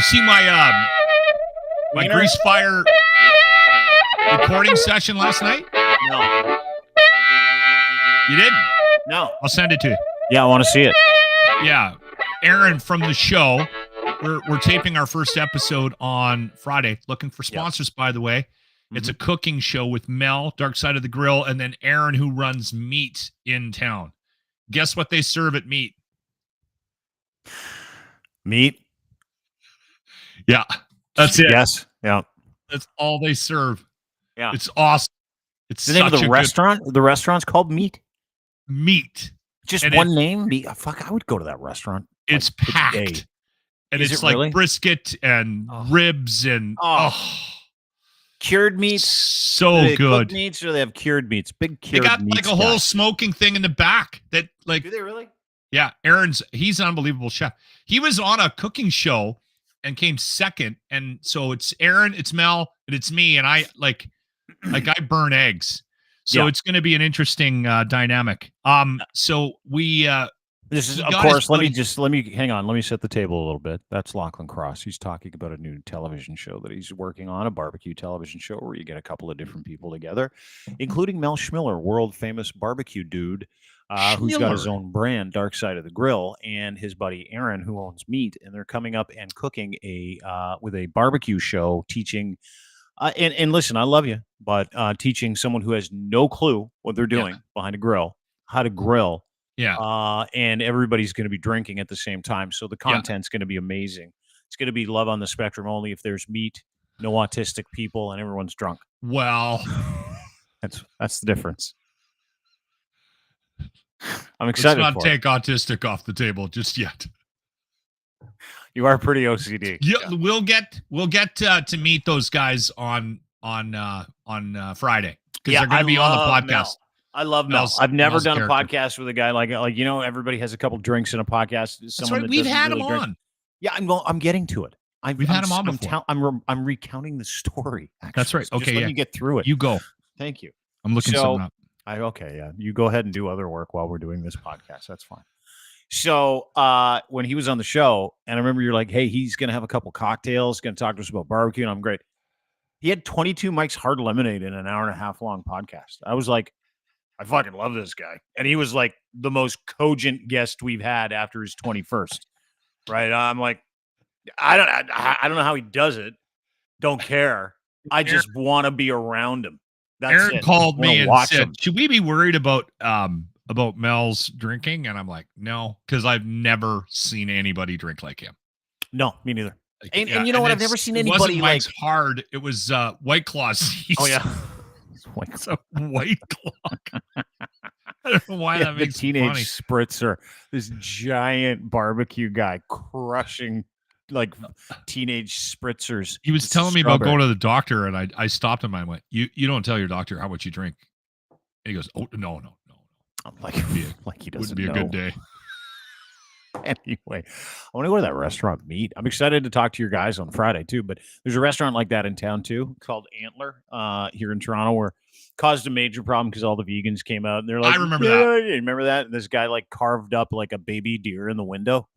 You see my grease fire recording session last night? No. You didn't? No. I'll send it to you. Yeah, I want to see it. Yeah. Aaron from the show. We're taping our first episode on Friday. Looking for sponsors, by the way. It's a cooking show with Mel, Dark Side of the Grill, and then Aaron, who runs Meat in town. Guess what they serve at Meat? Meat? Yeah. That's it. Yes. Yeah. That's all they serve. Yeah. It's awesome. It's the name of the restaurant. The restaurant's called Meat. Meat. Just and one name. Fuck, I would go to that restaurant. It's packed, and it's like really? Brisket and ribs and cured meats. So good. Cooked meats, or they have cured meats. Big cured. They got meats like a whole smoking thing in the back. That like. Do they really? Yeah, he's an unbelievable chef. He was on a cooking show and came second, and so it's Aaron, it's Mel, and it's me, and I like I burn eggs. So it's going to be an interesting dynamic. So we this is of course. Let me hang on. Let me set the table a little bit. That's Lachlan Cross. He's talking about a new television show that he's working on, a barbecue television show where you get a couple of different people together, including Mel Schmiller, world famous barbecue dude, who's got his own brand, Dark Side of the Grill, and his buddy Aaron, who owns Meat, and they're coming up and cooking with a barbecue show, teaching. And listen, I love you, but teaching someone who has no clue what they're doing behind a grill how to grill. Yeah. And everybody's going to be drinking at the same time. So the content's going to be amazing. It's going to be love on the spectrum only if there's meat, no autistic people, and everyone's drunk. Well, that's the difference. I'm excited. Let's not take autistic off the table just yet. You are pretty OCD. Yeah, we'll get to meet those guys on Friday because they're going to be on the podcast. Mel. I love Mel. I've never done a podcast with a guy like everybody has a couple drinks in a podcast. That's right. We've had him on. Yeah, I'm getting to it. We've had him on before. I'm recounting the story. Actually. That's right. Okay, let me get through it. You go. Thank you. I'm looking something up. You go ahead and do other work while we're doing this podcast. That's fine. So when he was on the show, and I remember you're like, hey, he's going to have a couple cocktails, going to talk to us about barbecue, and I'm great. He had 22 Mike's Hard Lemonade in an hour and a half long podcast. I was like, I fucking love this guy. And he was like the most cogent guest we've had after his 21st. Right? I'm like, I don't know how he does it. Don't care. I just want to be around him. That's Aaron it. called me and said, should we be worried about Mel's drinking? And I'm like, no, because I've never seen anybody drink like him. No, me neither. And you know what? I've never seen anybody it wasn't Mike's Hard. It was White Claws. Oh yeah, White Claw. I don't know why that makes the teenage funny. Spritzer. This giant barbecue guy crushing like teenage Spritzers. He was telling me about going to the doctor, and I stopped him. I went, "You don't tell your doctor how much you drink." And he goes, "Oh no." I'm like he doesn't wouldn't be a good day. Anyway, I want to go to that restaurant Meat. I'm excited to talk to your guys on Friday too, but there's a restaurant like that in town too called Antler here in Toronto where caused a major problem because all the vegans came out and they're like, I remember that. You remember that? And this guy like carved up like a baby deer in the window.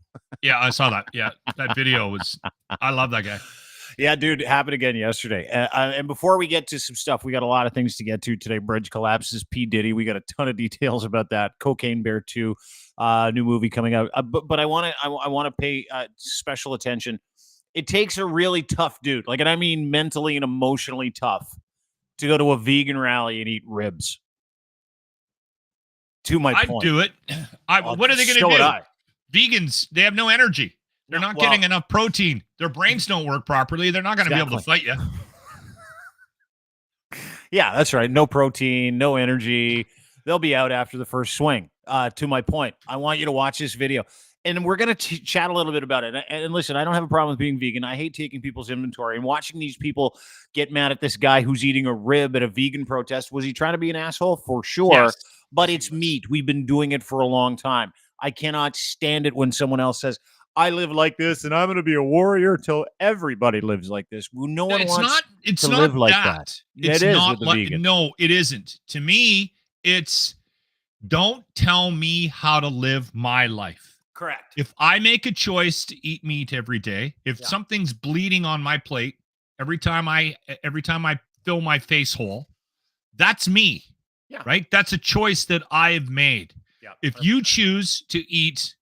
Yeah, I saw that. Yeah, that video was, I love that guy. Yeah, dude, it happened again yesterday. And before we get to some stuff, we got a lot of things to get to today. Bridge collapses, P. Diddy. We got a ton of details about that. Cocaine Bear 2, new movie coming out. But I want to pay special attention. It takes a really tough dude, and I mean mentally and emotionally tough, to go to a vegan rally and eat ribs. To my point. I'd do it. What are they going to do? Vegans, they have no energy. They're not getting enough protein. Their brains don't work properly. They're not going to be able to fight you. Yeah, that's right. No protein, no energy. They'll be out after the first swing. To my point, I want you to watch this video. And we're going to chat a little bit about it. And listen, I don't have a problem with being vegan. I hate taking people's inventory. And watching these people get mad at this guy who's eating a rib at a vegan protest. Was he trying to be an asshole? For sure. Yes. But it's meat. We've been doing it for a long time. I cannot stand it when someone else says, I live like this, and I'm going to be a warrior till everybody lives like this. No one wants to live like that. It is not like, no, it isn't. To me, it's don't tell me how to live my life. Correct. If I make a choice to eat meat every day, if something's bleeding on my plate every time I fill my face hole, that's me. Yeah. Right? That's a choice that I have made. Yeah. If you choose to eat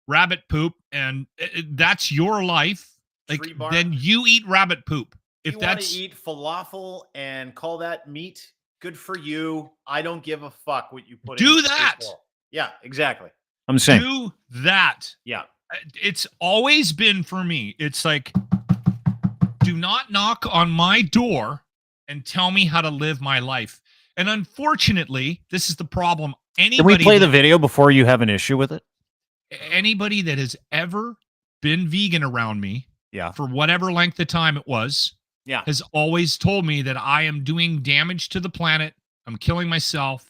rabbit poop and that's your life, like then you eat rabbit poop. If you want to eat falafel and call that meat, good for you. I don't give a fuck what you put in. Do that. Yeah, exactly. I'm saying do that. Yeah. It's always been for me. It's like, do not knock on my door and tell me how to live my life. And unfortunately, this is the problem. Can we play the video before you have an issue with it? Anybody that has ever been vegan around me, for whatever length of time it was, has always told me that I am doing damage to the planet. I'm killing myself.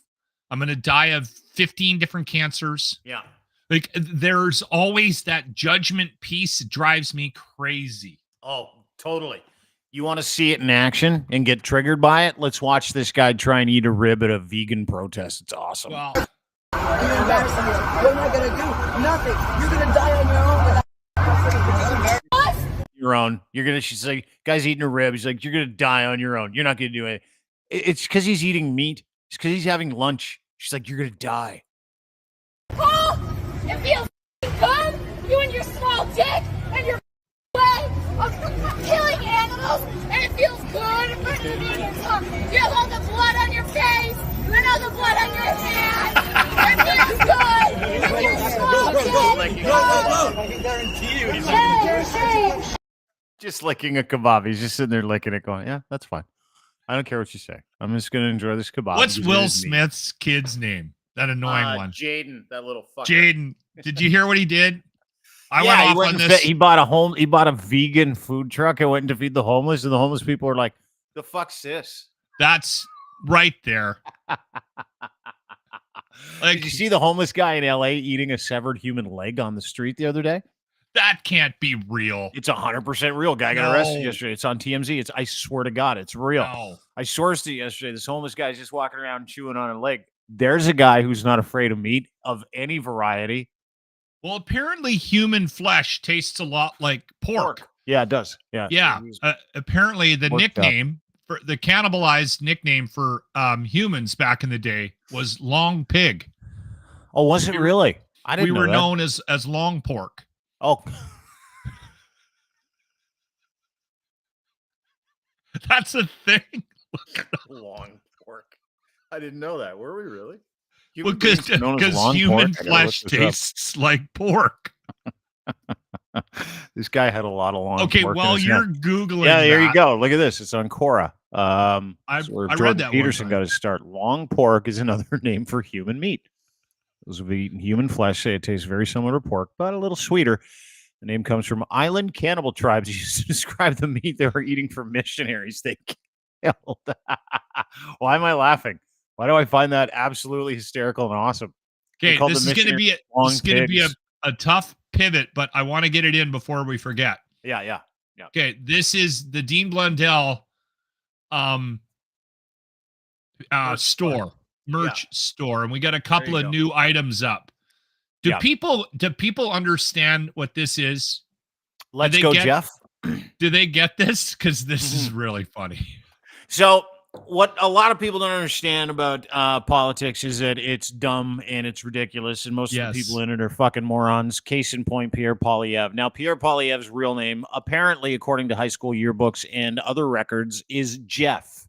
I'm going to die of 15 different cancers. Yeah. Like, there's always that judgment piece that drives me crazy. Oh, totally. You want to see it in action and get triggered by it? Let's watch this guy try and eat a rib at a vegan protest. It's awesome. Well, you're embarrassing me. You're not going to do nothing. You're going to die on your own. Your own. She's like, guy's eating a rib. He's like, you're going to die on your own. You're not going to do it. It's because he's eating meat. It's because he's having lunch. She's like, you're going to die. Oh, it feels good. You and your small dick and your way of killing animals, and it feels good. You have all the blood on your face and all the blood on your hands. It feels good. And your small dick. I can guarantee you. Just licking a kebab. He's just sitting there licking it, going, yeah, that's fine. I don't care what you say. I'm just going to enjoy this kebab. What's Will Smith's kid's name? That annoying one. Jaden, that little fucker. Jaden. Did you hear what he did? I went off on this. He bought a vegan food truck and went to feed the homeless, and the homeless people were like, the fuck's this? That's right there. Like, did you see the homeless guy in LA eating a severed human leg on the street the other day? That can't be real. It's 100% real. Guy got arrested yesterday. It's on TMZ. I swear to God, it's real. No. I sourced it yesterday. This homeless guy's just walking around chewing on a leg. There's a guy who's not afraid of meat of any variety. Well, apparently human flesh tastes a lot like pork. Yeah, it does. Yeah. Yeah. Apparently the nickname for the cannibalized nickname for humans back in the day was long pig. Oh, was it really? I didn't know we were that. known as long pork. Oh. That's a thing. Long pork. I didn't know that. Were we really? Because human flesh tastes like pork. This guy had a lot of long Okay, pork. well, you're Googling there you go. Look at this. It's on Quora. I read that Peterson got his start. Long pork is another name for human meat. Those who've eaten human flesh say it tastes very similar to pork, but a little sweeter. The name comes from island cannibal tribes used to describe the meat they were eating for missionaries they killed. Why am I laughing? Why do I find that absolutely hysterical and awesome? Okay, this is going to be a tough pivot, but I want to get it in before we forget. Yeah. Okay, this is the Dean Blundell merch store, and we got a couple of new items up. Do people understand what this is? Let's go, Jeff. Do they get this? Because this is really funny. So what a lot of people don't understand about politics is that it's dumb and it's ridiculous, and most of the people in it are fucking morons. Case in point, Pierre Poilievre. Now, Pierre Poilievre's real name, apparently, according to high school yearbooks and other records, is Jeff.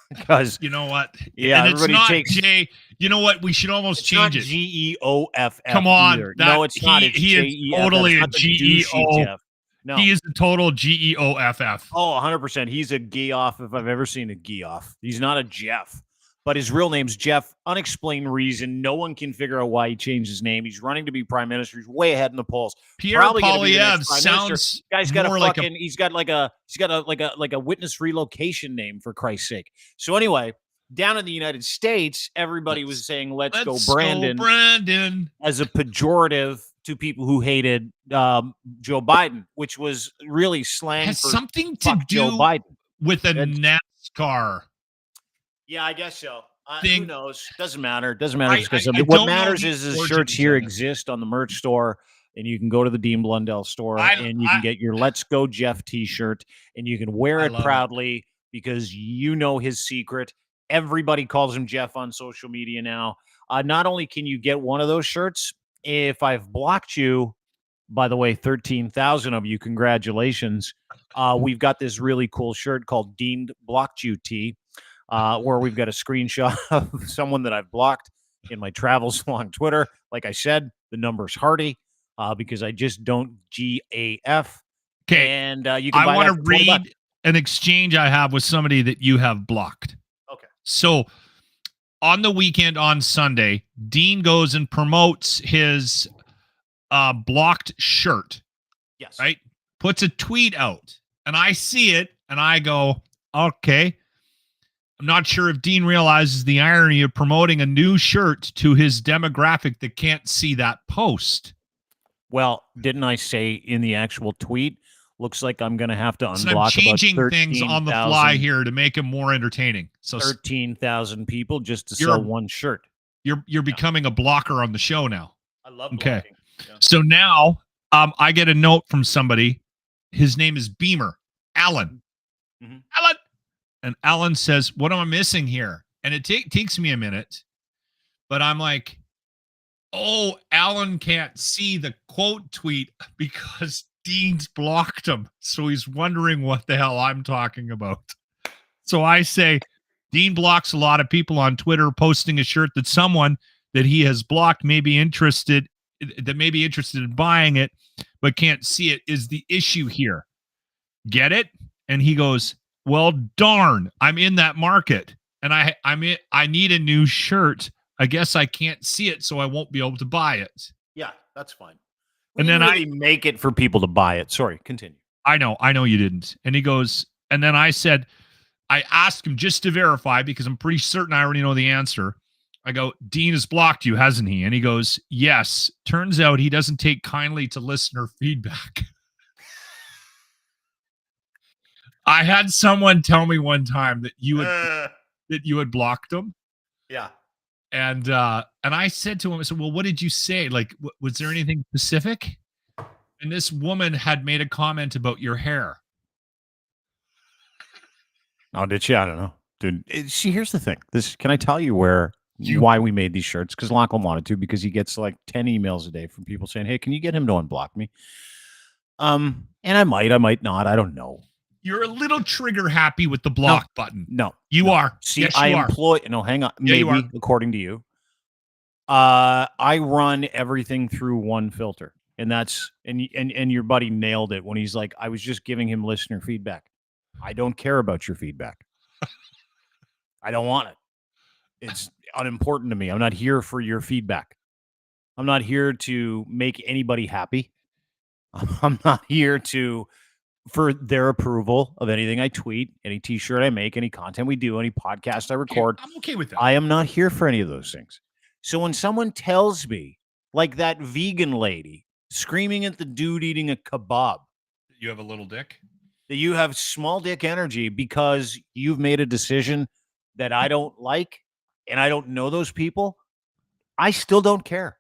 Because you know what? Yeah, and it's not J. You know what? We should almost change it. GEOFF. Come on, no, it's not. It's he is totally a GEO. No, he is a total GEOFF. Oh, 100%. He's a Geoff if I've ever seen a Geoff. He's not a Jeff, but his real name's Jeff. Unexplained reason. No one can figure out why he changed his name. He's running to be prime minister. He's way ahead in the polls. Pierre Poilievre sounds guy's got he's got a witness relocation name, for Christ's sake. So anyway, down in the United States, everybody was saying let's go Brandon as a pejorative to people who hated Joe Biden, which was really slang. Has for something to do Joe Biden with a NASCAR. Yeah, I guess so. Who thing. knows? Doesn't matter. Doesn't matter. I What don't know matters the is the origins shirts here of it. exist on the merch store, and you can go to the Dean Blundell store, and you can get your Let's Go Jeff t-shirt, and you can wear it proudly because you know his secret. Everybody calls him Jeff on social media now. Not only can you get one of those shirts, if I've blocked you, by the way, 13,000 of you, congratulations. We've got this really cool shirt called Dean Blocked You Tee, where we've got a screenshot of someone that I've blocked in my travels along Twitter. Like I said, the number's Hardy because I just don't GAF. Okay. And you can I want to read an exchange I have with somebody that you have blocked. Okay. So on the weekend on Sunday, Dean goes and promotes his blocked shirt. Yes. Right? Puts a tweet out. And I see it and I go, okay. I'm not sure if Dean realizes the irony of promoting a new shirt to his demographic that can't see that post. Well, didn't I say in the actual tweet? Looks like I'm going to have to unblock so I'm changing about things on the fly here to make it more entertaining. So 13,000 people just to sell one shirt. You're becoming a blocker on the show now. I love blocking. Yeah. So now I get a note from somebody. His name is Beamer, Alan. Mm-hmm. Alan. And Alan says, what am I missing here? And it takes me a minute, but I'm like, oh, Alan can't see the quote tweet because Dean's blocked him. So he's wondering what the hell I'm talking about. So I say, Dean blocks a lot of people on Twitter posting a shirt that someone that he has blocked may be interested in buying it, but can't see it is the issue here. Get it? And he goes, well, darn, I'm in that market and I need a new shirt. I guess I can't see it, so I won't be able to buy it. Yeah, that's fine. And then I make it for people to buy it. Sorry, continue. I know you didn't. And he goes, and then I said, I asked him just to verify because I'm pretty certain I already know the answer. I go, Dean has blocked you, hasn't he? And he goes, yes. Turns out he doesn't take kindly to listener feedback. I had someone tell me one time that you had blocked him. Yeah. And I said to him, I said, well, what did you say? Like, was there anything specific? And this woman had made a comment about your hair. Oh, did she? I don't know. Dude, see, here's the thing. Can I tell you why we made these shirts? Because Lachlan wanted to, because he gets like 10 emails a day from people saying, hey, can you get him to unblock me? And I might not. I don't know. You're a little trigger happy with the block button. No, you are. See, yes, I are. employ. No, hang on. Yeah, maybe according to you, I run everything through one filter, and that's and your buddy nailed it when he's like, I was just giving him listener feedback. I don't care about your feedback. I don't want it. It's unimportant to me. I'm not here for your feedback. I'm not here to make anybody happy. I'm not here for their approval of anything I tweet, any t-shirt I make, any content we do, any podcast I record. I'm okay with that. I am not here for any of those things. So when someone tells me, like that vegan lady screaming at the dude eating a kebab, you have a little dick, that you have small dick energy because you've made a decision that I don't like and I don't know those people, I still don't care.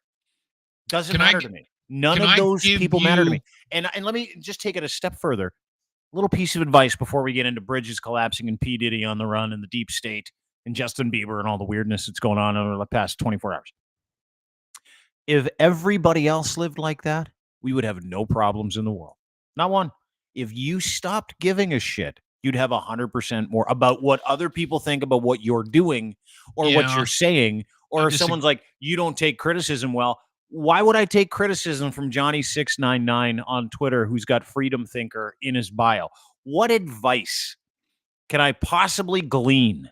Doesn't matter to me. None of those people matter to me. And let me just take it a step further. A little piece of advice before we get into bridges collapsing and P. Diddy on the run and the deep state and Justin Bieber and all the weirdness that's going on over the past 24 hours. If everybody else lived like that, we would have no problems in the world. Not one. If you stopped giving a shit, you'd have 100% more about what other people think about what you're doing or what you're saying. Or if someone's like, you don't take criticism well, why would I take criticism from Johnny699 on Twitter who's got Freedom Thinker in his bio? What advice can I possibly glean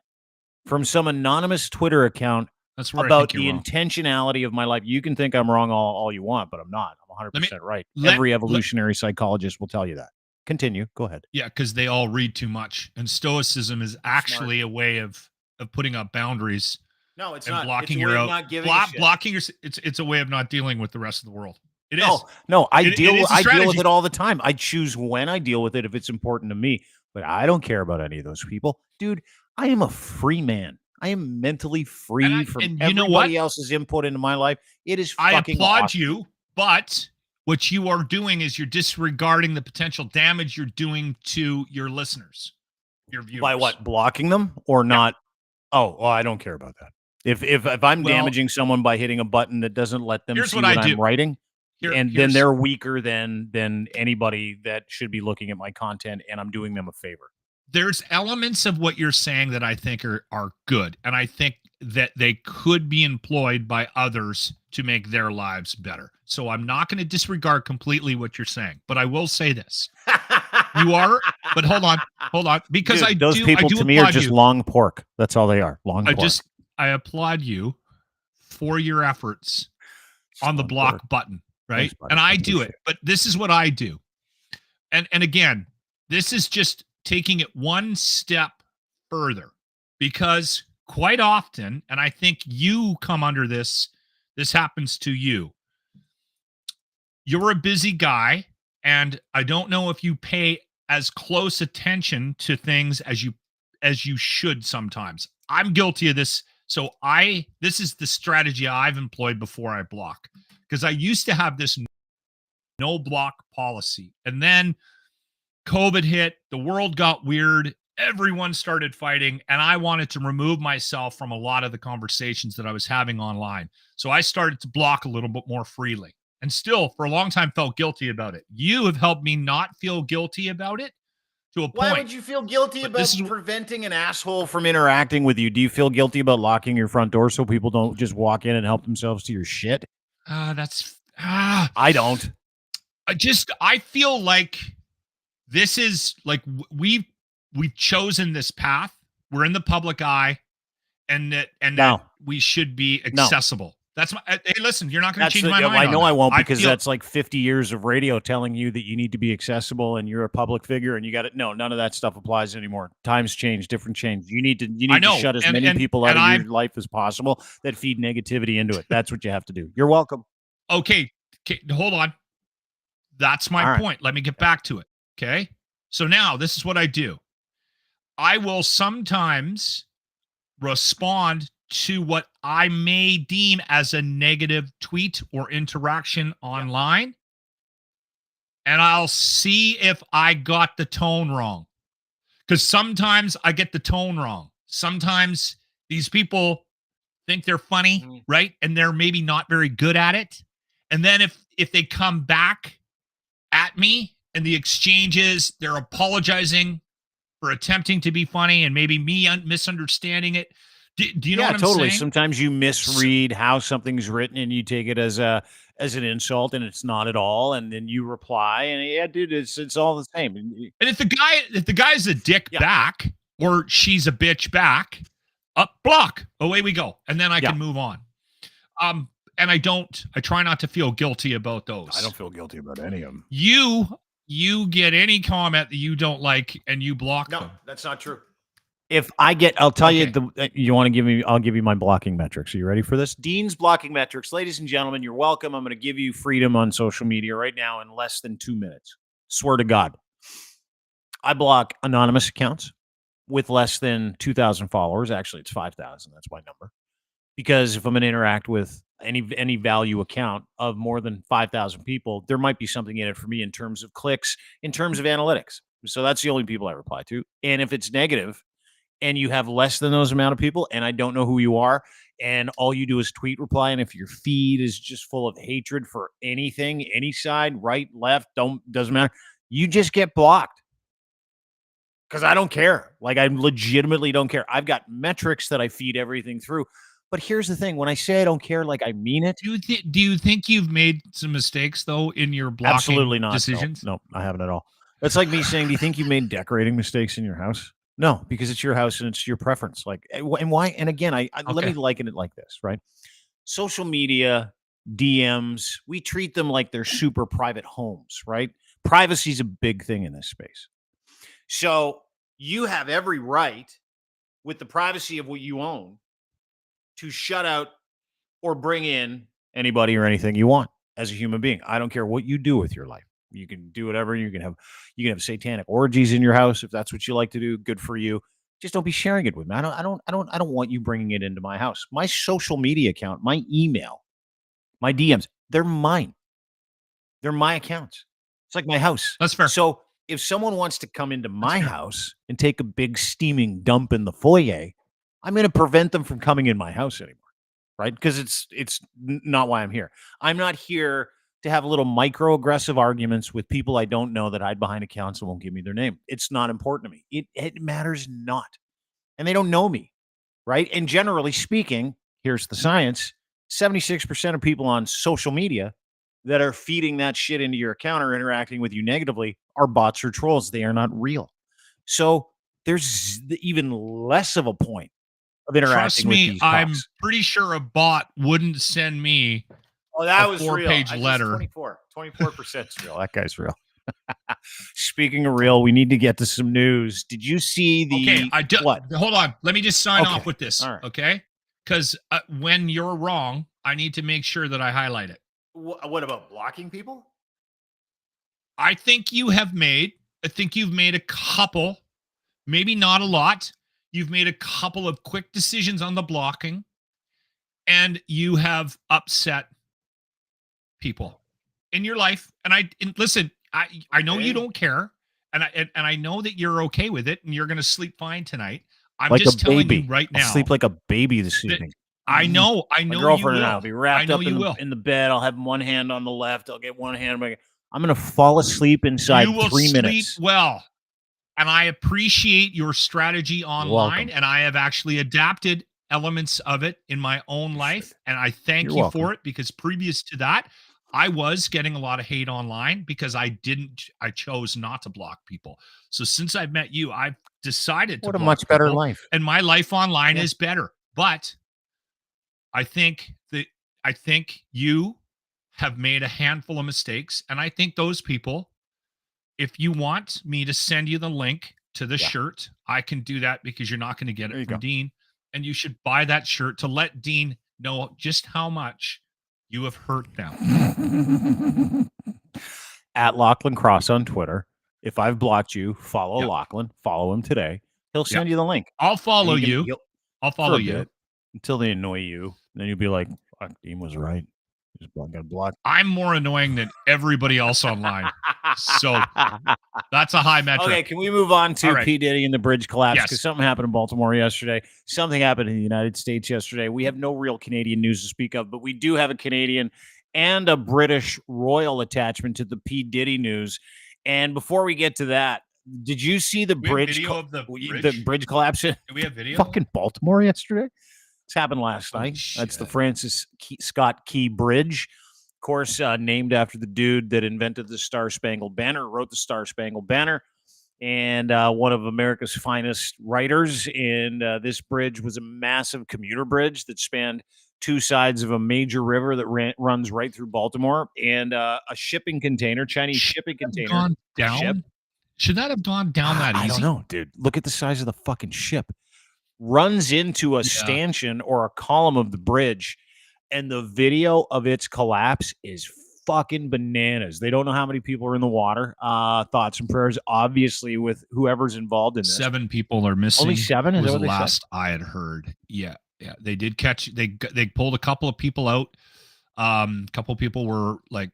from some anonymous Twitter account about the intentionality of my life? You can think I'm wrong all you want, but I'm not. I'm 100% right. Every evolutionary psychologist will tell you that. Continue. Go ahead. Yeah, because they all read too much. And stoicism is actually a way of putting up boundaries. No, it's and not. Blocking it's your not out. giving Blocking your. It's a way of not dealing with the rest of the world. It is. No. I deal with it all the time. I choose when I deal with it if it's important to me. But I don't care about any of those people, dude. I am a free man. I am mentally free from and you know everybody what? else's input into my life. It is I fucking applaud awesome. you, but what you are doing is you're disregarding the potential damage you're doing to your listeners, your viewers. By what? Blocking them or not? Oh, well, I don't care about that. If I'm damaging someone by hitting a button that doesn't let them see what I'm writing, and then they're weaker than anybody that should be looking at my content, and I'm doing them a favor. There's elements of what you're saying that I think are good, and I think that they could be employed by others to make their lives better. So I'm not going to disregard completely what you're saying, but I will say this. You are, but hold on, because Dude, those people to me are just long pork. That's all they are, long pork. I applaud you for your efforts on the block button, right? Thanks, and I do it, but this is what I do. And again, this is just taking it one step further, because quite often, and I think you come under this happens to you. You're a busy guy, and I don't know if you pay as close attention to things as you should sometimes. I'm guilty of this. So this is the strategy I've employed before I block, because I used to have this no block policy. And then COVID hit, the world got weird, everyone started fighting, and I wanted to remove myself from a lot of the conversations that I was having online. So I started to block a little bit more freely, and still for a long time felt guilty about it. You have helped me not feel guilty about it to a point. Why would you feel guilty about preventing an asshole from interacting with you? Do you feel guilty about locking your front door so people don't just walk in and help themselves to your shit? I don't. I feel like this is like we've chosen this path. We're in the public eye, and that we should be accessible. That's my. Hey, listen, you're not going to change my mind. I know I won't, because that's like 50 years of radio telling you that you need to be accessible and you're a public figure and you got it. No, none of that stuff applies anymore. Times change, different change. You need to shut as many people out of your life as possible that feed negativity into it. That's what you have to do. You're welcome. Okay, hold on. That's my point. Let me get back to it. Okay. So now this is what I do. I will sometimes respond to what I may deem as a negative tweet or interaction online. And I'll see if I got the tone wrong. Because sometimes I get the tone wrong. Sometimes these people think they're funny, right? And they're maybe not very good at it. And then if they come back at me and the exchanges, they're apologizing for attempting to be funny and maybe me misunderstanding it. Do you know what I'm totally saying? Sometimes you misread how something's written and you take it as an insult, and it's not at all, and then you reply, and dude, it's all the same. And if the guy's a dick back, or she's a bitch back, block, away we go, and then I can move on. And I try not to feel guilty about those. I don't feel guilty about any of them. You get any comment that you don't like and you block them. No, that's not true. If I get, I'll tell you, you want to give me, I'll give you my blocking metrics. Are you ready for this? Dean's blocking metrics. Ladies and gentlemen, you're welcome. I'm going to give you freedom on social media right now in less than 2 minutes. Swear to God. I block anonymous accounts with less than 2,000 followers. Actually, it's 5,000. That's my number. Because if I'm going to interact with any value account of more than 5,000 people, there might be something in it for me in terms of clicks, in terms of analytics. So that's the only people I reply to. And if it's negative, and you have less than those amount of people, and I don't know who you are, and all you do is tweet reply, and if your feed is just full of hatred for anything, any side, right, left, doesn't matter, you just get blocked. Because I don't care. Like, I legitimately don't care. I've got metrics that I feed everything through. But here's the thing. When I say I don't care, like, I mean it. Do you think you've made some mistakes, though, in your blocking Absolutely not, decisions? No, I haven't at all. That's like me saying, do you think you made decorating mistakes in your house? No, because it's your house and it's your preference. Like, and why? And again, let me liken it like this, right? Social media, DMs, we treat them like they're super private homes, right? Privacy is a big thing in this space. So you have every right, with the privacy of what you own, to shut out or bring in anybody or anything you want as a human being. I don't care what you do with your life. You can do whatever. You can have satanic orgies in your house if that's what you like to do. Good for you. Just don't be sharing it with me. I don't want you bringing it into my house. My social media account, my email, my DMs, they're mine. They're my accounts. It's like my house. That's fair. So if someone wants to come into my house and take a big steaming dump in the foyer, I'm going to prevent them from coming in my house anymore, right? Because it's not why I'm here. I'm not here to have little microaggressive arguments with people I don't know that hide behind accounts and won't give me their name. It's not important to me. It matters not. And they don't know me, right? And generally speaking, here's the science, 76% of people on social media that are feeding that shit into your account or interacting with you negatively are bots or trolls. They are not real. So there's even less of a point of interacting Trust with me, these I'm bots. pretty sure a bot wouldn't send me that a was 4-page real. letter. 24% is real. That guy's real. Speaking of real, we need to get to some news. Did you see the what? Hold on. Let me just sign off with this. All right. Okay? Because when you're wrong, I need to make sure that I highlight it. What about blocking people? I think you've made a couple, maybe not a lot. You've made a couple of quick decisions on the blocking, and you have upset people in your life. And listen, I know you don't care, and I know that you're okay with it, and you're going to sleep fine tonight. I'm like just telling baby. you right now. I'll sleep like a baby this evening. I know. My girlfriend you will. And I'll be wrapped up in the bed. I'll have one hand on the left. I'll get one hand. I'm going to fall asleep inside 3 minutes. Sleep well. And I appreciate your strategy online, and I have actually adapted elements of it in my own life, and I thank you for it, because previous to that, I was getting a lot of hate online because I chose not to block people. So since I've met you, I've decided to block a much better people, life. and my life online is better. But I think you have made a handful of mistakes, and I think those people, if you want me to send you the link to the shirt, I can do that, because you're not going to get it from Dean, and you should buy that shirt to let Dean know just how much you have hurt them. At Lachlan Cross on Twitter. If I've blocked you, follow Lachlan. Follow him today. He'll send you the link. I'll follow you. I'll follow you until they annoy you. Then you'll be like, "Fuck, Dean was right. Just got blocked." I'm more annoying than everybody else online, so that's a high metric. Okay, can we move on to P. Diddy and the bridge collapse? Because something happened in Baltimore yesterday. Something happened in the United States yesterday. We have no real Canadian news to speak of, but we do have a Canadian and a British royal attachment to the P. Diddy news. And before we get to that, did you see the bridge? Video of the bridge collapse? Do we have video? Fucking Baltimore yesterday. This happened last night. That's the Francis Scott Key Bridge. Of course, named after the dude that invented the Star Spangled Banner, wrote the Star Spangled Banner, and one of America's finest writers. And this bridge was a massive commuter bridge that spanned two sides of a major river that runs right through Baltimore, and a shipping container, Chinese shipping container. Gone down? Should that have gone down that easy? I don't know, dude. Look at the size of the fucking ship. Runs into a stanchion or a column of the bridge, and the video of its collapse is fucking bananas. They don't know how many people are in the water. Thoughts and prayers, obviously, with whoever's involved in this. 7 people are missing. Only 7? Is was that what the they last said? I had heard. Yeah. They did catch. They pulled a couple of people out. Couple of people were like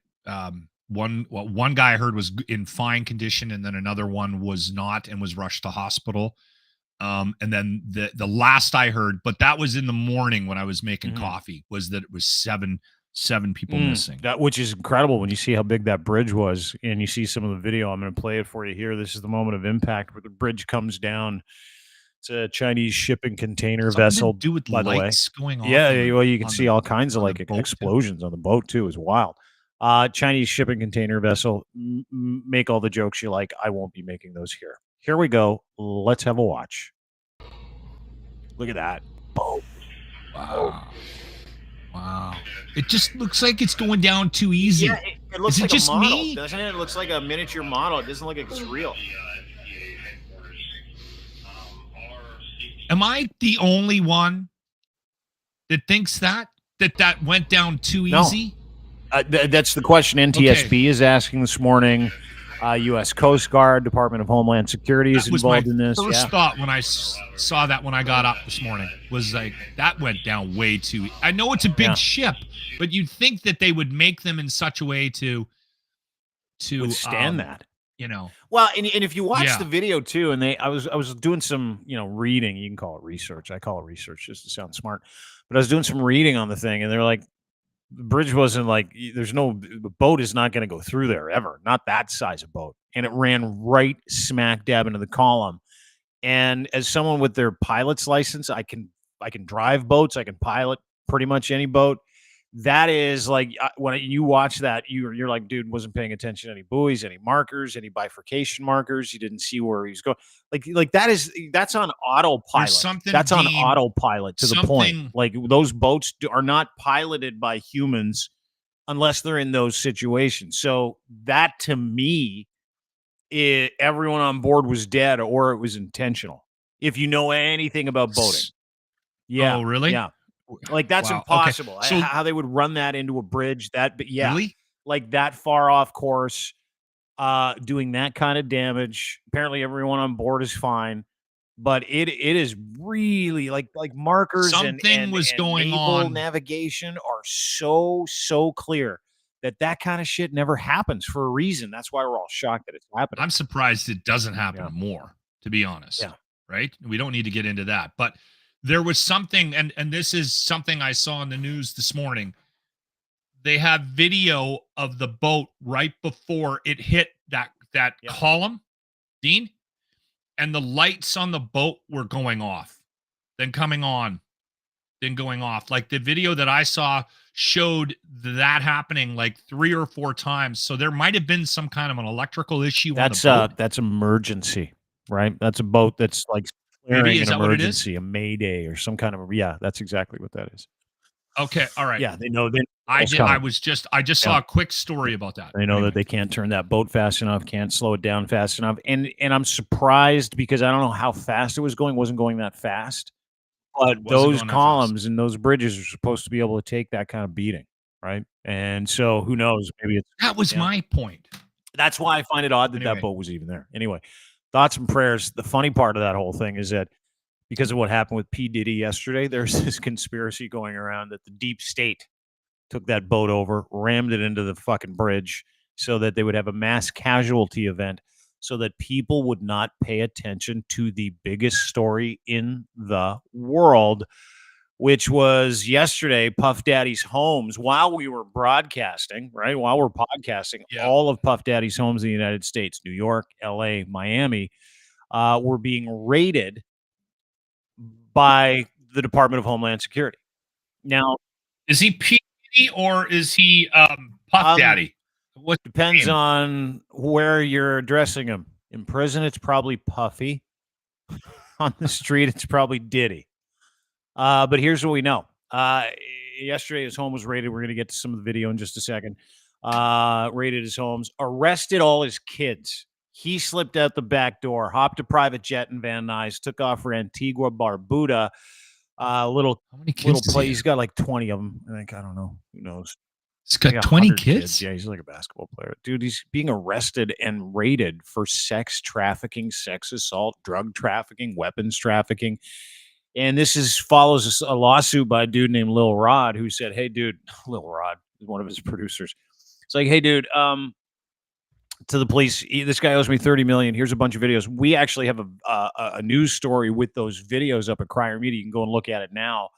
one guy I heard was in fine condition, and then another one was not and was rushed to hospital. And then the last I heard, but that was in the morning when I was making coffee, was that it was seven people missing. That, which is incredible when you see how big that bridge was, and you see some of the video. I'm going to play it for you here. This is the moment of impact where the bridge comes down. It's a Chinese shipping container vessel. To do with by lights the way. going on. Yeah, well, you can see all kinds of like explosions on the boat too. It's wild. Chinese shipping container vessel. Make all the jokes you like. I won't be making those here. Here we go. Let's have a watch. Look at that. Boom. Wow. It just looks like it's going down too easy. Yeah, it looks like just a model, me? doesn't it? It looks like a miniature model. It doesn't look like it's real. Am I the only one that thinks that went down too easy? That's the question NTSB is asking this morning. U.S. Coast Guard, Department of Homeland Security is That was my involved in this. first thought when I saw that when I got up this morning was like, that went down way too. I know it's a big ship, but you'd think that they would make them in such a way to withstand that. You know. Well, and if you watch the video too, and I was doing some, reading. You can call it research. I call it research just to sound smart. But I was doing some reading on the thing, and they're like, the bridge wasn't like, the boat is not going to go through there ever. Not that size of boat. And it ran right smack dab into the column. And as someone with their pilot's license, I can drive boats. I can pilot pretty much any boat. That is like, when you watch that, you're like, dude, wasn't paying attention to any buoys, any markers, any bifurcation markers. You didn't see where he was going. Like that's on autopilot. That's on autopilot to the point. Like those boats are not piloted by humans unless they're in those situations. So that to me, everyone on board was dead or it was intentional. If you know anything about boating. Yeah. Oh, really? Yeah. Like that's impossible. Okay. So, how they would run that into a bridge? Really? Like that far off course, doing that kind of damage. Apparently, everyone on board is fine, but it is really like markers and was going naval on. Navigation are so clear that kind of shit never happens for a reason. That's why we're all shocked that it's happening. I'm surprised it doesn't happen more, to be honest. Yeah. Right? We don't need to get into that, but there was something, and this is something I saw in the news this morning. They have video of the boat right before it hit that column, Dean, and the lights on the boat were going off, then coming on, then going off. Like the video that I saw showed that happening like 3 or 4 times. So there might have been some kind of an electrical issue. That's emergency, right? That's a boat that's like maybe is an that emergency, a mayday or some kind of that's exactly what that is. Okay, all right. Yeah, they know. I just saw a quick story about that. They know that they can't turn that boat fast enough, can't slow it down fast enough, and I'm surprised because I don't know how fast it was going. Wasn't going that fast, but those columns and those bridges are supposed to be able to take that kind of beating, right? And so who knows? Maybe that was my point. That's why I find it odd that that boat was even there. Anyway. Thoughts and prayers. The funny part of that whole thing is that because of what happened with P. Diddy yesterday, there's this conspiracy going around that the deep state took that boat over, rammed it into the fucking bridge so that they would have a mass casualty event so that people would not pay attention to the biggest story in the world, which was yesterday, Puff Daddy's homes, while we were broadcasting, right? While we're podcasting, all of Puff Daddy's homes in the United States, New York, LA, Miami, were being raided by the Department of Homeland Security. Now, is he P. Diddy or is he Puff Daddy? What depends on where you're addressing him. In prison, it's probably Puffy. On the street, it's probably Diddy. But here's what we know. Yesterday, his home was raided. We're going to get to some of the video in just a second. Raided his homes, arrested all his kids. He slipped out the back door, hopped a private jet in Van Nuys, took off for Antigua, Barbuda. Little place. He's got like 20 of them. I think, I don't know. Who knows? He's got 20 kids? Yeah, he's like a basketball player. Dude, he's being arrested and raided for sex trafficking, sex assault, drug trafficking, weapons trafficking. And this follows a lawsuit by a dude named Lil Rod who said, hey, dude, Lil Rod is one of his producers. It's like, hey, dude, to the police, this guy owes me $30 million. Here's a bunch of videos. We actually have a news story with those videos up at Crier Media. You can go and look at it now,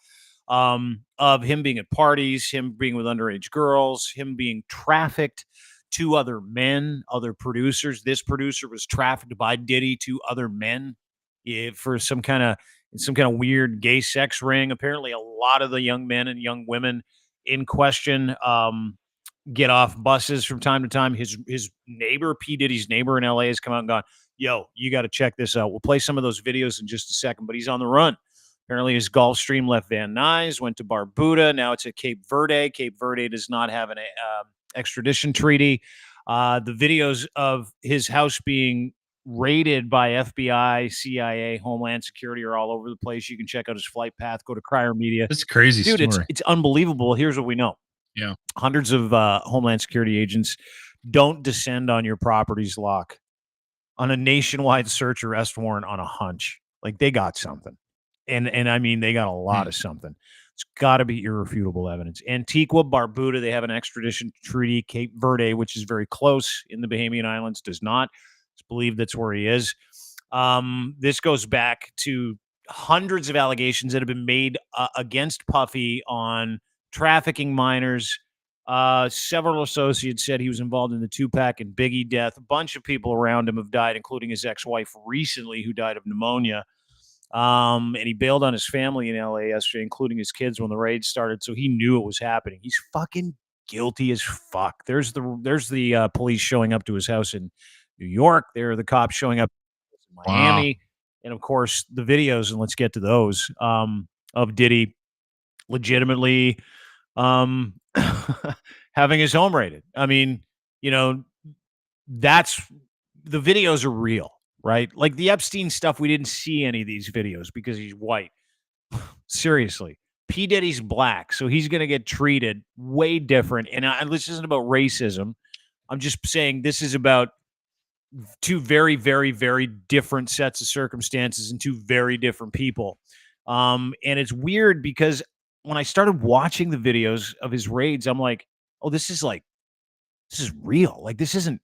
of him being at parties, him being with underage girls, him being trafficked to other men, other producers. This producer was trafficked by Diddy to other men for some kind of weird gay sex ring. Apparently, a lot of the young men and young women in question get off buses from time to time. His neighbor, P. Diddy's neighbor in LA, has come out and gone, yo, you got to check this out. We'll play some of those videos in just a second, but he's on the run. Apparently, his Gulfstream left Van Nuys, went to Barbuda. Now it's at Cape Verde. Cape Verde does not have an extradition treaty. The videos of his house being raided by FBI, CIA, Homeland Security are all over the place. You can check out his flight path. Go to Crier Media. That's a crazy dude. Story. It's unbelievable. Here's what we know. Yeah, hundreds of Homeland Security agents don't descend on your property's luck on a nationwide search arrest warrant on a hunch. Like, they got something. And I mean, they got a lot of something. It's got to be irrefutable evidence. Antigua, Barbuda, they have an extradition treaty. Cape Verde, which is very close in the Bahamian Islands, does not. It's believed that's where he is. This goes back to hundreds of allegations that have been made against Puffy on trafficking minors. Several associates said he was involved in the Tupac and Biggie death. A bunch of people around him have died, including his ex-wife recently, who died of pneumonia. And he bailed on his family in LA yesterday, including his kids, when the raid started. So he knew it was happening. He's fucking guilty as fuck. There's the police showing up to his house in New York. There are the cops showing up in Miami. Wow. And of course the videos, and let's get to those, of Diddy legitimately having his home raided. I mean, that's, the videos are real. Right? Like the Epstein stuff, we didn't see any of these videos because he's white. Seriously. P. Diddy's black, so he's going to get treated way different. And this isn't about racism. I'm just saying this is about two very, very, very different sets of circumstances and two very different people. And it's weird because when I started watching the videos of his raids, I'm like, oh, this is real. Like, this isn't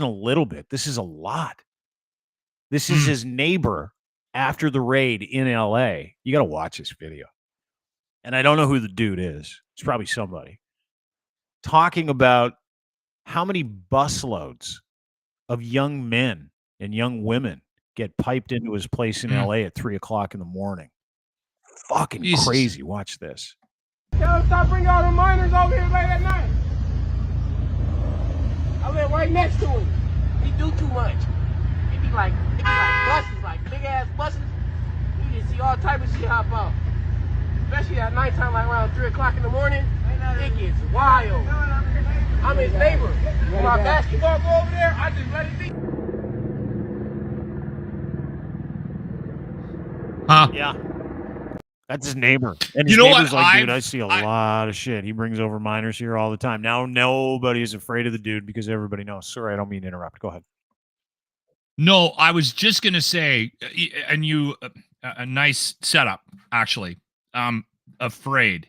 a little bit. This is a lot. This is his neighbor after the raid in LA. You got to watch this video. And I don't know who the dude is. It's probably somebody. Talking about how many busloads of young men and young women get piped into his place in LA at 3:00 in the morning. Fucking Jesus. Crazy. Watch this. Tell him stop bringing all the minors over here late at night. I live right next to him. He do too much. It be like buses, like big ass buses. You can see all type of shit hop out. Especially at nighttime, like around 3:00 in the morning. It gets wild. I'm his neighbor. When my basketball go over there, I just let it be. Huh? Yeah. That's his neighbor. And his neighbor's like, dude, I see a lot of shit. He brings over minors here all the time. Now nobody is afraid of the dude because everybody knows. Sorry, I don't mean to interrupt. Go ahead. No, I was just going to say, and a nice setup, actually. Afraid.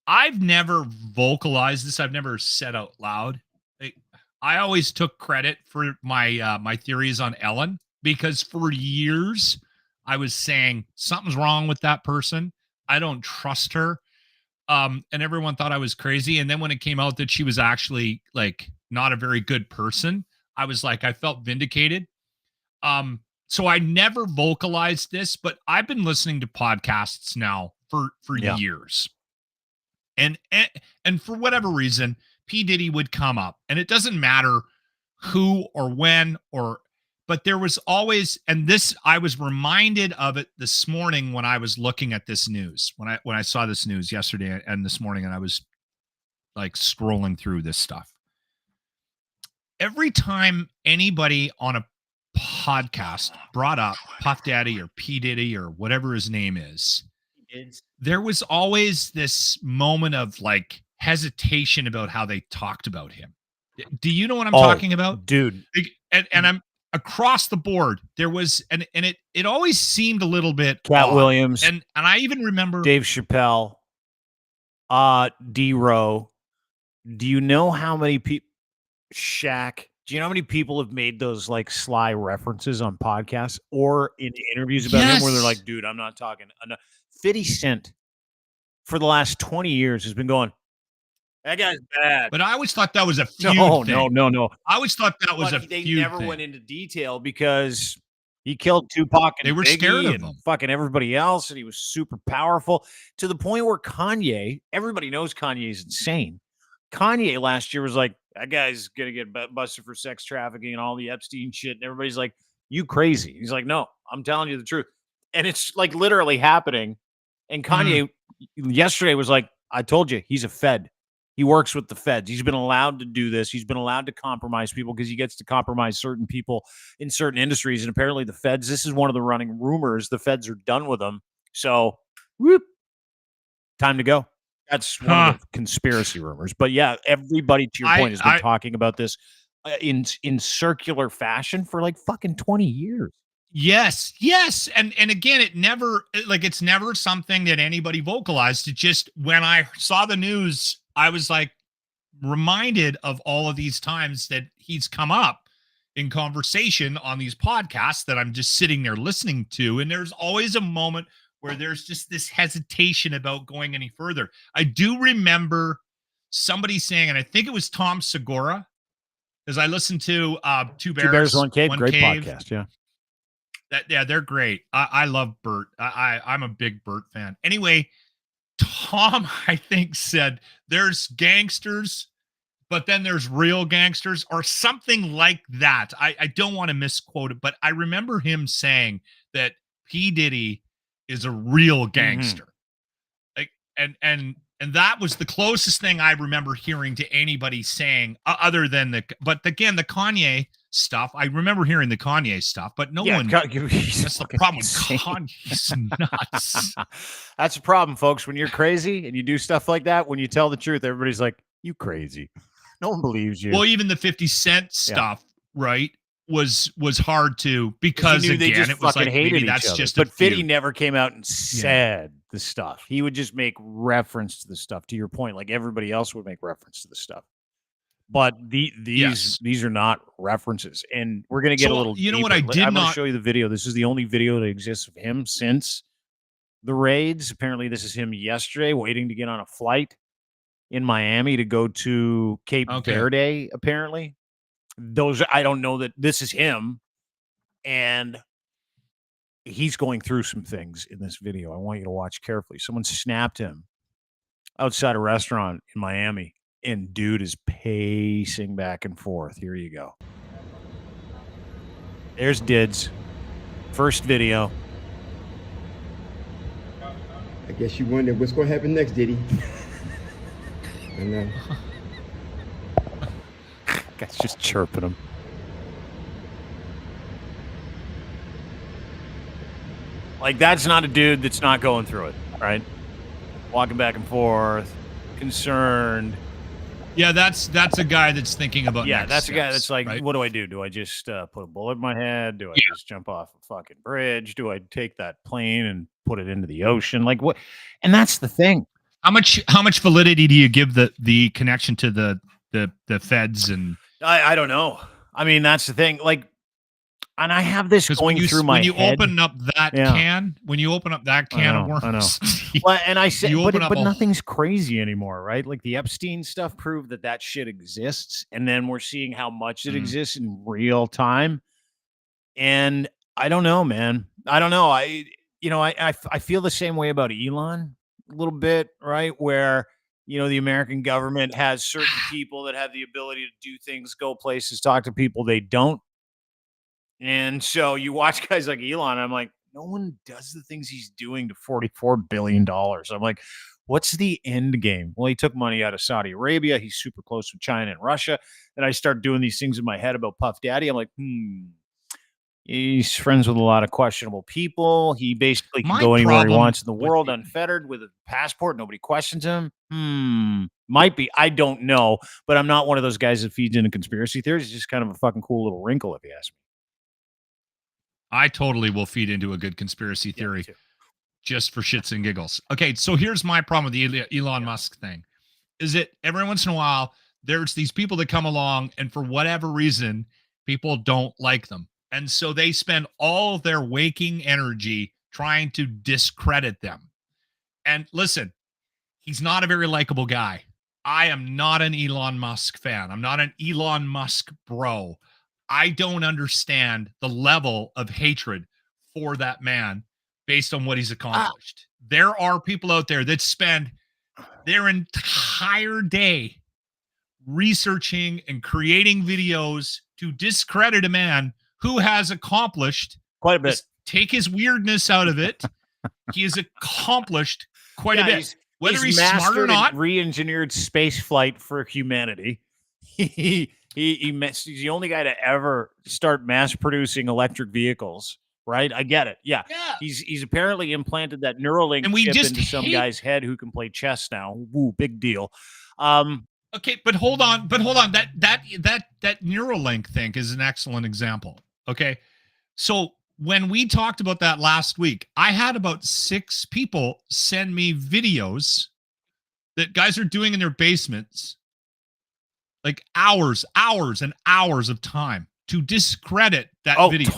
I've never vocalized this. I've never said out loud. I always took credit for my theories on Ellen, because for years I was saying something's wrong with that person. I don't trust her. And everyone thought I was crazy. And then when it came out that she was actually like not a very good person, I was like, I felt vindicated. So I never vocalized this, but I've been listening to podcasts now for years. And for whatever reason, P. Diddy would come up, and it doesn't matter who or when but there was always, and this, I was reminded of it this morning when I was looking at this news, when I saw this news yesterday and this morning, and I was like scrolling through this stuff. Every time anybody on a podcast brought up Puff Daddy or P. Diddy or whatever his name is, there was always this moment of like hesitation about how they talked about him. Do you know what I'm talking about? Dude. And I'm across the board. There was, and it always seemed a little bit Cat odd. Williams. And I even remember Dave Chappelle, Dero. Do you know how many people, Shaq, do you know how many people have made those like sly references on podcasts or in interviews about him where they're like, dude, I'm not talking enough. 50 Cent for the last 20 years has been going, that guy's bad. But I always thought that was a feud thing. No. I always thought that was a feud thing. They never thing. went into detail because he killed Tupac and they were Biggie scared of and him. Fucking everybody else, and he was super powerful to the point where Kanye, everybody knows Kanye's insane. Kanye last year was like, that guy's going to get busted for sex trafficking and all the Epstein shit. And everybody's like, you crazy. He's like, no, I'm telling you the truth. And it's like literally happening. And Kanye yesterday was like, I told you, he's a Fed. He works with the feds. He's been allowed to do this. He's been allowed to compromise people because he gets to compromise certain people in certain industries. And apparently the feds, this is one of the running rumors, the feds are done with him. So, whoop, time to go. That's one of the conspiracy rumors. But yeah, everybody, to your point, has been talking about this in circular fashion for like fucking 20 years. Yes. And again, it's never something that anybody vocalized. It just, when I saw the news, I was like reminded of all of these times that he's come up in conversation on these podcasts that I'm just sitting there listening to. And there's always a moment where there's just this hesitation about going any further. I do remember somebody saying, and I think it was Tom Segura, because I listened to Two Bears, One Cave, great podcast. Yeah. They're great. I love Bert. I'm a big Bert fan. Anyway, Tom, I think, said there's gangsters, but then there's real gangsters or something like that. I don't want to misquote it, but I remember him saying that P. Diddy is a real gangster. Like, and that was the closest thing I remember hearing to anybody saying other than but again, the Kanye stuff. I remember hearing the Kanye stuff, but no one. That's the problem. Kanye's nuts. That's the problem, folks. When you're crazy and you do stuff like that, when you tell the truth, everybody's like, "You crazy." No one believes you. Well, even the 50 Cent stuff, right, was hard to, because again, it was like maybe that's just. But 50 never came out and said the stuff. He would just make reference to the stuff. To your point, like everybody else would make reference to the stuff. But these are not references, and we're gonna get a little. You know deeper. what I did I'm not gonna show you the video. This is the only video that exists of him since the raids. Apparently, this is him yesterday, waiting to get on a flight in Miami to go to Cape Verde. Apparently, I don't know that this is him, and he's going through some things in this video. I want you to watch carefully. Someone snapped him outside a restaurant in Miami. And dude is pacing back and forth. Here you go. There's Dids. First video. I guess you wonder what's going to happen next, Diddy. I know. Guy's just chirping him. Like, that's not a dude that's not going through it, right? Walking back and forth, concerned. Yeah, that's a guy that's thinking about. Yeah, that's a guy that's like, right? What do I do? Do I just put a bullet in my head? Do I just jump off a fucking bridge? Do I take that plane and put it into the ocean? Like what? And that's the thing. How much validity do you give the connection to the feds? And I don't know. I mean, that's the thing. Like, and I have this going through my head. When you open up that can of worms. I know. Well, and I said, but nothing's crazy anymore, right? Like the Epstein stuff proved that shit exists, and then we're seeing how much it exists in real time. And I don't know, man. I don't know. I feel the same way about Elon a little bit, right? Where the American government has certain people that have the ability to do things, go places, talk to people they don't. And so you watch guys like Elon, I'm like, no one does the things he's doing to $44 billion. I'm like, what's the end game? Well, he took money out of Saudi Arabia. He's super close with China and Russia. And I start doing these things in my head about Puff Daddy. I'm like, he's friends with a lot of questionable people. He basically can go anywhere he wants in the world unfettered with a passport. Nobody questions him. Might be. I don't know. But I'm not one of those guys that feeds into conspiracy theories. It's just kind of a fucking cool little wrinkle, if you ask me. I totally will feed into a good conspiracy theory just for shits and giggles. Okay, so here's my problem with the Elon Musk thing. Is that every once in a while, there's these people that come along, and for whatever reason, people don't like them. And so they spend all their waking energy trying to discredit them. And listen, he's not a very likable guy. I am not an Elon Musk fan. I'm not an Elon Musk bro. I don't understand the level of hatred for that man based on what he's accomplished. There are people out there that spend their entire day researching and creating videos to discredit a man who has accomplished quite a bit. Take his weirdness out of it. He has accomplished quite a bit. Whether he's smart or not. Re-engineered space flight for humanity. He's the only guy to ever start mass producing electric vehicles right? I get it. Yeah. Yeah. He's apparently implanted that Neuralink And we chip just into some hate- guy's head who can play chess now. Woo, big deal. Okay, but hold on. That Neuralink thing is an excellent example. Okay. So when we talked about that last week, I had about 6 people send me videos that guys are doing in their basements, like hours and hours of time to discredit that video.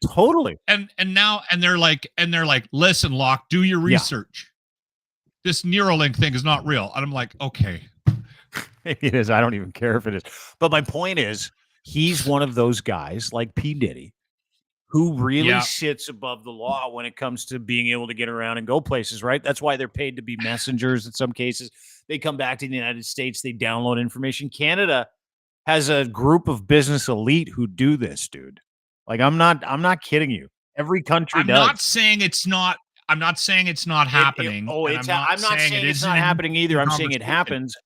Totally. And they're like, listen, Locke, do your research. This Neuralink thing is not real. And I'm like, okay. Maybe it is. I don't even care if it is. But my point is, he's one of those guys like P. Diddy who really sits above the law when it comes to being able to get around and go places, right? That's why they're paid to be messengers in some cases. They come back to the United States, they download information. Canada has a group of business elite who do this, dude. Like, I'm not kidding you. Every country does. I'm not saying it's not happening. I'm not saying it's not happening either. I'm saying it happens.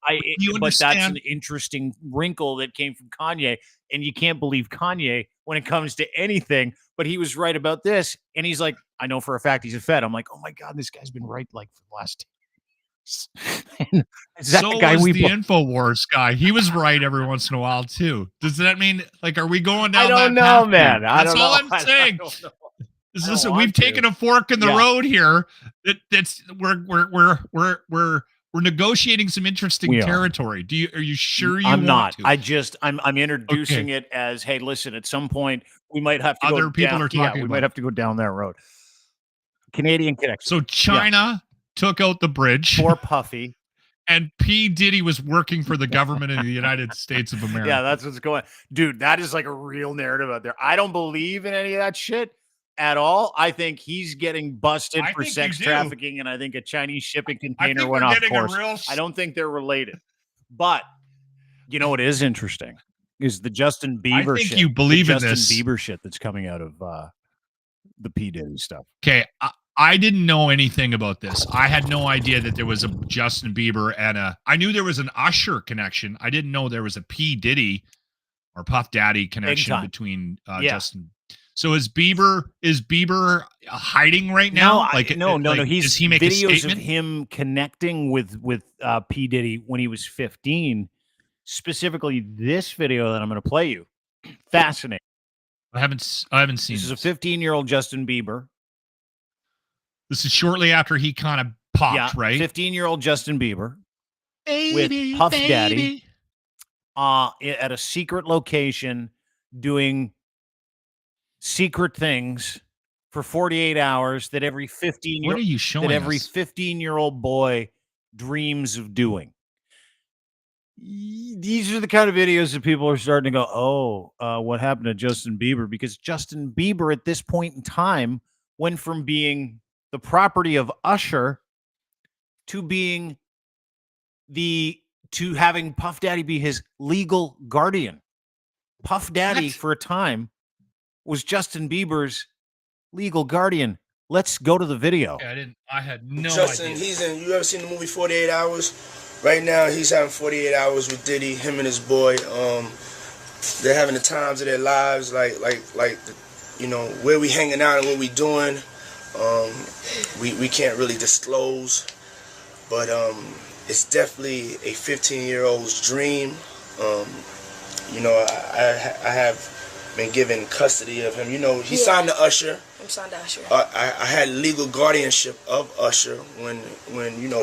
But that's an interesting wrinkle that came from Kanye, and you can't believe Kanye when it comes to anything. But he was right about this, and he's like, I know for a fact he's a Fed. I'm like, oh my god, this guy's been right like for the last. Is that the guy was the InfoWars guy? He was right every once in a while too. Does that mean like are we going down? I don't know, man. That's all I'm saying. Listen, we've taken a fork in the road here. That's we're negotiating some interesting territory. Are you sure you I'm want not. to? I'm introducing it as, hey, listen, at some point we might have to other people are talking. We might have to go down that road. Canadian connection. So China took out the bridge. Poor Puffy. And P. Diddy was working for the government of the United States of America. Yeah, that's what's going on. Dude, that is like a real narrative out there. I don't believe in any of that shit at all. I think he's getting busted for sex trafficking, and I think a Chinese shipping container went off course. I don't think they're related. But you know what is interesting is the Justin Bieber shit. You believe in this. Justin Bieber shit that's coming out of the P. Diddy stuff. Okay, I didn't know anything about this. I had no idea that there was a Justin Bieber and I knew there was an Usher connection. I didn't know there was a P. Diddy or Puff Daddy connection between Justin. So is Bieber hiding right now? No. Does he make videos a statement? of him connecting with P. Diddy when he was 15. Specifically, this video that I'm going to play you. Fascinating. I haven't seen. This is a 15-year-old Justin Bieber. This is shortly after he kind of popped, right? 15-year-old Justin Bieber with Puff Daddy at a secret location doing secret things for 48 hours that every 15-year-old boy dreams of doing. These are the kind of videos that people are starting to go, what happened to Justin Bieber? Because Justin Bieber at this point in time went from being the property of Usher to being to having Puff Daddy be his legal guardian. Puff Daddy for a time was Justin Bieber's legal guardian. Let's go to the video. I had no Justin, idea. you ever seen the movie 48 Hours? Right now, he's having 48 hours with Diddy, him and his boy. They're having the times of their lives, like where we hanging out and what we doing. We can't really disclose, but it's definitely a 15-year-old's dream. I have been given custody of him. He signed to Usher. I'm signed to Usher. I had legal guardianship of Usher when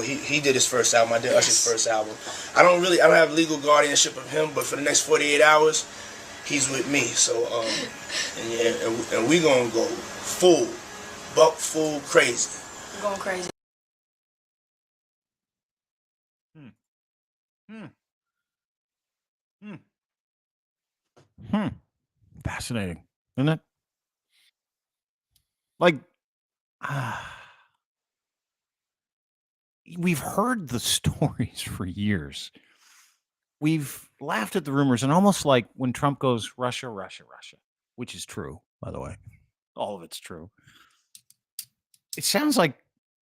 he did his first album. I did Usher's first album. I don't have legal guardianship of him, but for the next 48 hours, he's with me. So and we gonna go full crazy. I'm going crazy. Fascinating, isn't it? Like, we've heard the stories for years. We've laughed at the rumors, and almost like when Trump goes Russia, Russia, Russia, which is true, by the way. All of it's true. It sounds like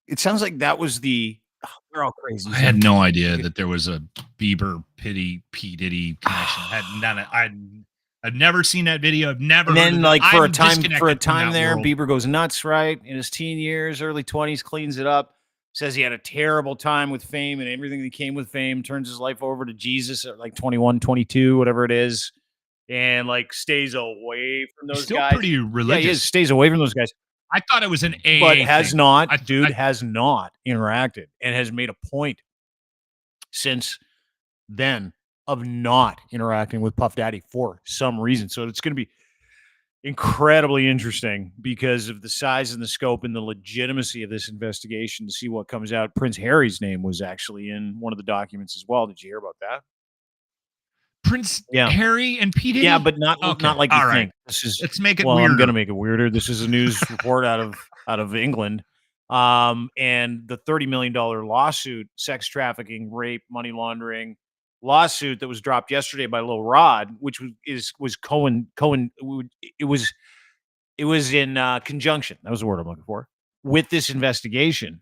that was we're all crazy. I had no idea that there was a Bieber P. Diddy connection. I I've never seen that video. I've never. And heard then, of like, it. for a I'm time disconnected from that there, world. Bieber goes nuts, right? In his teen years, early 20s, cleans it up, says he had a terrible time with fame and everything that came with fame, turns his life over to Jesus at like 21, 22, whatever it is, and like stays away from those Still guys. pretty religious. Yeah, he is, stays away from those guys. I thought it was an AA But has thing. not interacted and has made a point since then of not interacting with Puff Daddy for some reason. So it's going to be incredibly interesting because of the size and the scope and the legitimacy of this investigation to see what comes out. Prince Harry's name was actually in one of the documents as well. Did you hear about that? Prince Harry and P. Diddy? Yeah, but not like you think. This is, let's make it well, weirder. I'm going to make it weirder. This is a news report out of England. And the $30 million lawsuit, sex trafficking, rape, money laundering lawsuit that was dropped yesterday by Lil Rod, which was Cohen. It was in conjunction. That was the word I'm looking for, with this investigation.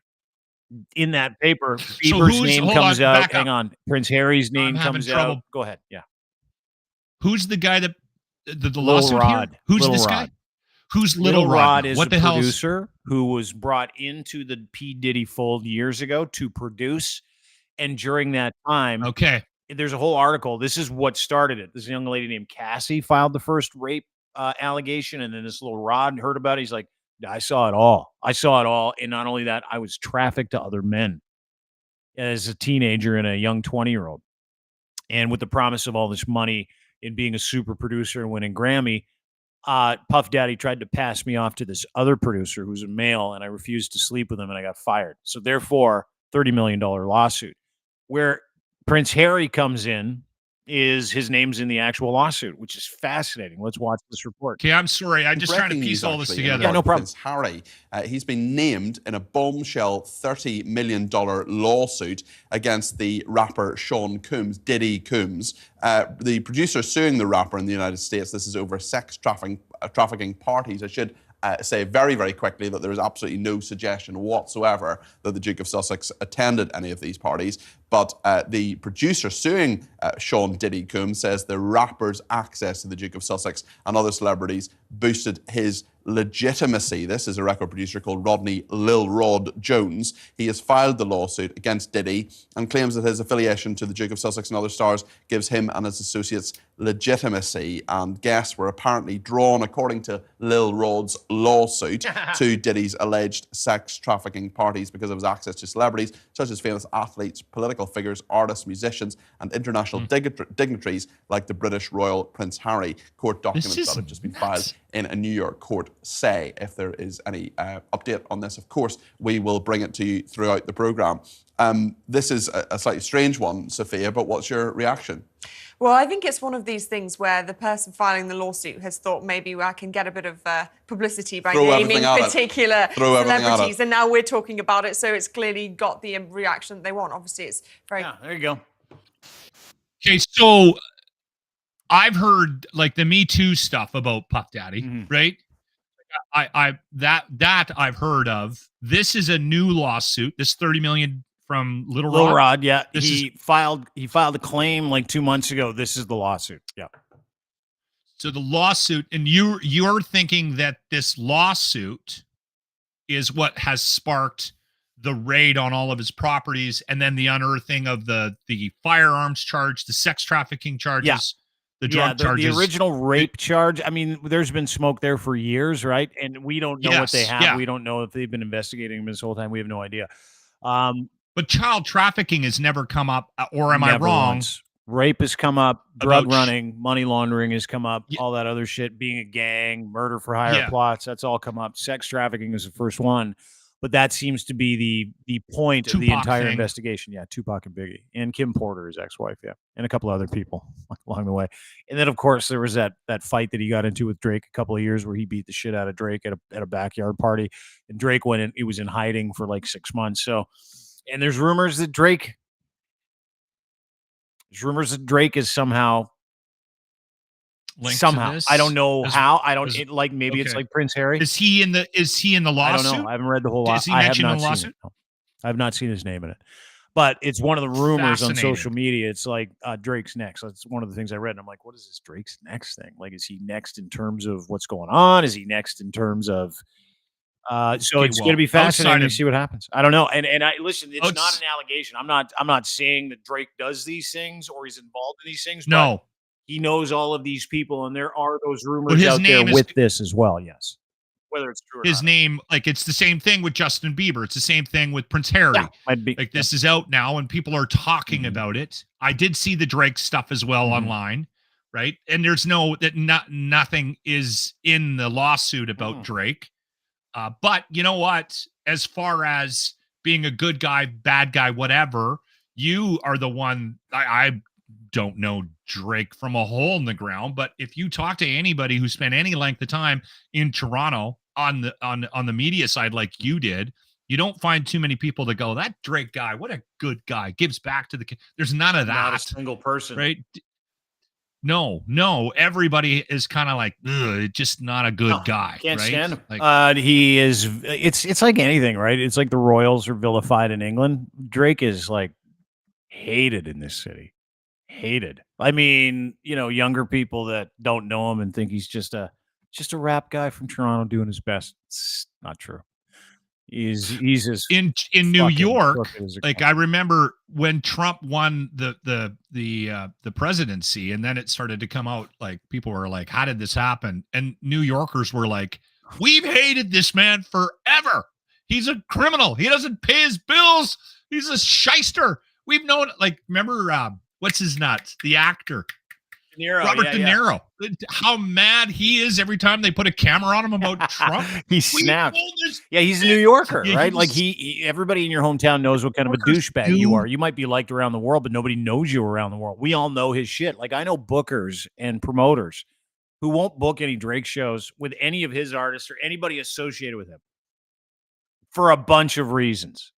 In that paper, Bieber's name comes out. Hang on, Prince Harry's name comes out. Go ahead. Yeah. Who's the guy that the Lil lawsuit Rod. here? Who's Lil this Rod. guy? Who's Little Rod? Is what the a hell? Producer who was brought into the P. Diddy fold years ago to produce, and during that time, there's a whole article. This is what started it. This young lady named Cassie filed the first rape allegation, and then this Little Rod heard about it. He's like, I saw it all. And not only that, I was trafficked to other men as a teenager and a young 20-year-old. And with the promise of all this money and being a super producer and winning Grammy, Puff Daddy tried to pass me off to this other producer who's a male, and I refused to sleep with him, and I got fired. So therefore, $30 million lawsuit. Where Prince Harry comes in is his name's in the actual lawsuit, which is fascinating. Let's watch this report. Okay, I'm sorry. I'm just trying to piece all this together. Yeah, no problem. Prince Harry, he's been named in a bombshell $30 million lawsuit against the rapper Sean Combs, Diddy Combs. The producer suing the rapper in the United States. This is over sex trafficking parties. I should say very, very quickly that there is absolutely no suggestion whatsoever that the Duke of Sussex attended any of these parties. But the producer suing Sean Diddy Combs says the rapper's access to the Duke of Sussex and other celebrities boosted his legitimacy. This is a record producer called Rodney Lil Rod Jones. He has filed the lawsuit against Diddy and claims that his affiliation to the Duke of Sussex and other stars gives him and his associates legitimacy. And guests were apparently drawn, according to Lil Rod's lawsuit, to Diddy's alleged sex trafficking parties because of his access to celebrities such as famous athletes, political figures, artists, musicians, and international dignitaries like the British Royal Prince Harry. Court documents that have just been filed in a New York court say. If there is any update on this, of course, we will bring it to you throughout the programme. This is a slightly strange one, Sophia, but what's your reaction? Well, I think it's one of these things where the person filing the lawsuit has thought maybe I can get a bit of publicity by naming particular celebrities, and now we're talking about it, so it's clearly got the reaction that they want. Obviously, it's very... Yeah, there you go. Okay, so I've heard like the Me Too stuff about Puff Daddy, right? That I've heard of. This is a new lawsuit. This $30 million from Lil Rod. Yeah, he filed a claim like 2 months ago. This is the lawsuit. Yeah. So the lawsuit, and you're thinking that this lawsuit is what has sparked the raid on all of his properties, and then the unearthing of the firearms charge, the sex trafficking charges, the drug charges. The original rape charge. I mean, there's been smoke there for years, right? And we don't know what they have. Yeah. We don't know if they've been investigating him this whole time. We have no idea. But child trafficking has never come up, or am I wrong? Once. Rape has come up, drug running, money laundering has come up, all that other shit, being a gang, murder for hire plots, that's all come up. Sex trafficking is the first one. But that seems to be the point of the entire investigation. Yeah, Tupac and Biggie. And Kim Porter, his ex-wife, and a couple other people along the way. And then, of course, there was that fight that he got into with Drake a couple of years where he beat the shit out of Drake at a backyard party. And Drake went in, he was in hiding for like 6 months. So, and there's rumors that Drake is somehow I don't know how. I don't maybe it's like Prince Harry. Is he in the lawsuit? I don't know. I haven't read the whole lot. Is he mentioned in the lawsuit? I have not seen his name in it. But it's one of the rumors on Fascinating. social media. It's like Drake's next. That's one of the things I read. And I'm like, what is this Drake's next thing? Like, is he next in terms of what's going on? Is he next in terms of so Okay, it's well, going to be fascinating to outside of- see what happens. I don't know. And I listen, it's not Outs- an allegation. I'm not saying that Drake does these things or he's involved in these things. But No. he knows all of these people, and there are those Well, rumors his out there name is- with this as well. Yes, whether it's true or his not. name, like it's the same thing with Justin Bieber. It's the same thing with Prince Harry. Yeah, might be. Like this is out now and people are talking about it. I did see the Drake stuff as well online, right? And there's nothing is in the lawsuit about Drake. But you know what? As far as being a good guy, bad guy, whatever, you are the one. I don't know Drake from a hole in the ground, but if you talk to anybody who spent any length of time in Toronto on the media side like you did, you don't find too many people that go, that Drake guy, what a good guy, gives back to the kid. There's none of that. Not a single person, right? No, everybody is kind of like, just not a good guy. Can't right? stand him. Like, He is. It's like anything, right? It's like the Royals are vilified in England. Drake is like hated in this city. Hated. I mean, younger people that don't know him and think he's just a rap guy from Toronto doing his best. It's not true. He's as in New fucking York, crooked as it like comes. I remember when Trump won the presidency, and then it started to come out, like people were like, how did this happen? And New Yorkers were like, we've hated this man forever. He's a criminal. He doesn't pay his bills. He's a shyster. We've known, like, remember what's his nuts? The actor. Robert De Niro. How mad he is every time they put a camera on him about Trump. He snapped. Yeah, he's a New Yorker, Yeah, right? Like everybody in your hometown knows what kind of a douchebag you are. You might be liked around the world, but nobody knows you around the world. We all know his shit. Like I know bookers and promoters who won't book any Drake shows with any of his artists or anybody associated with him for a bunch of reasons.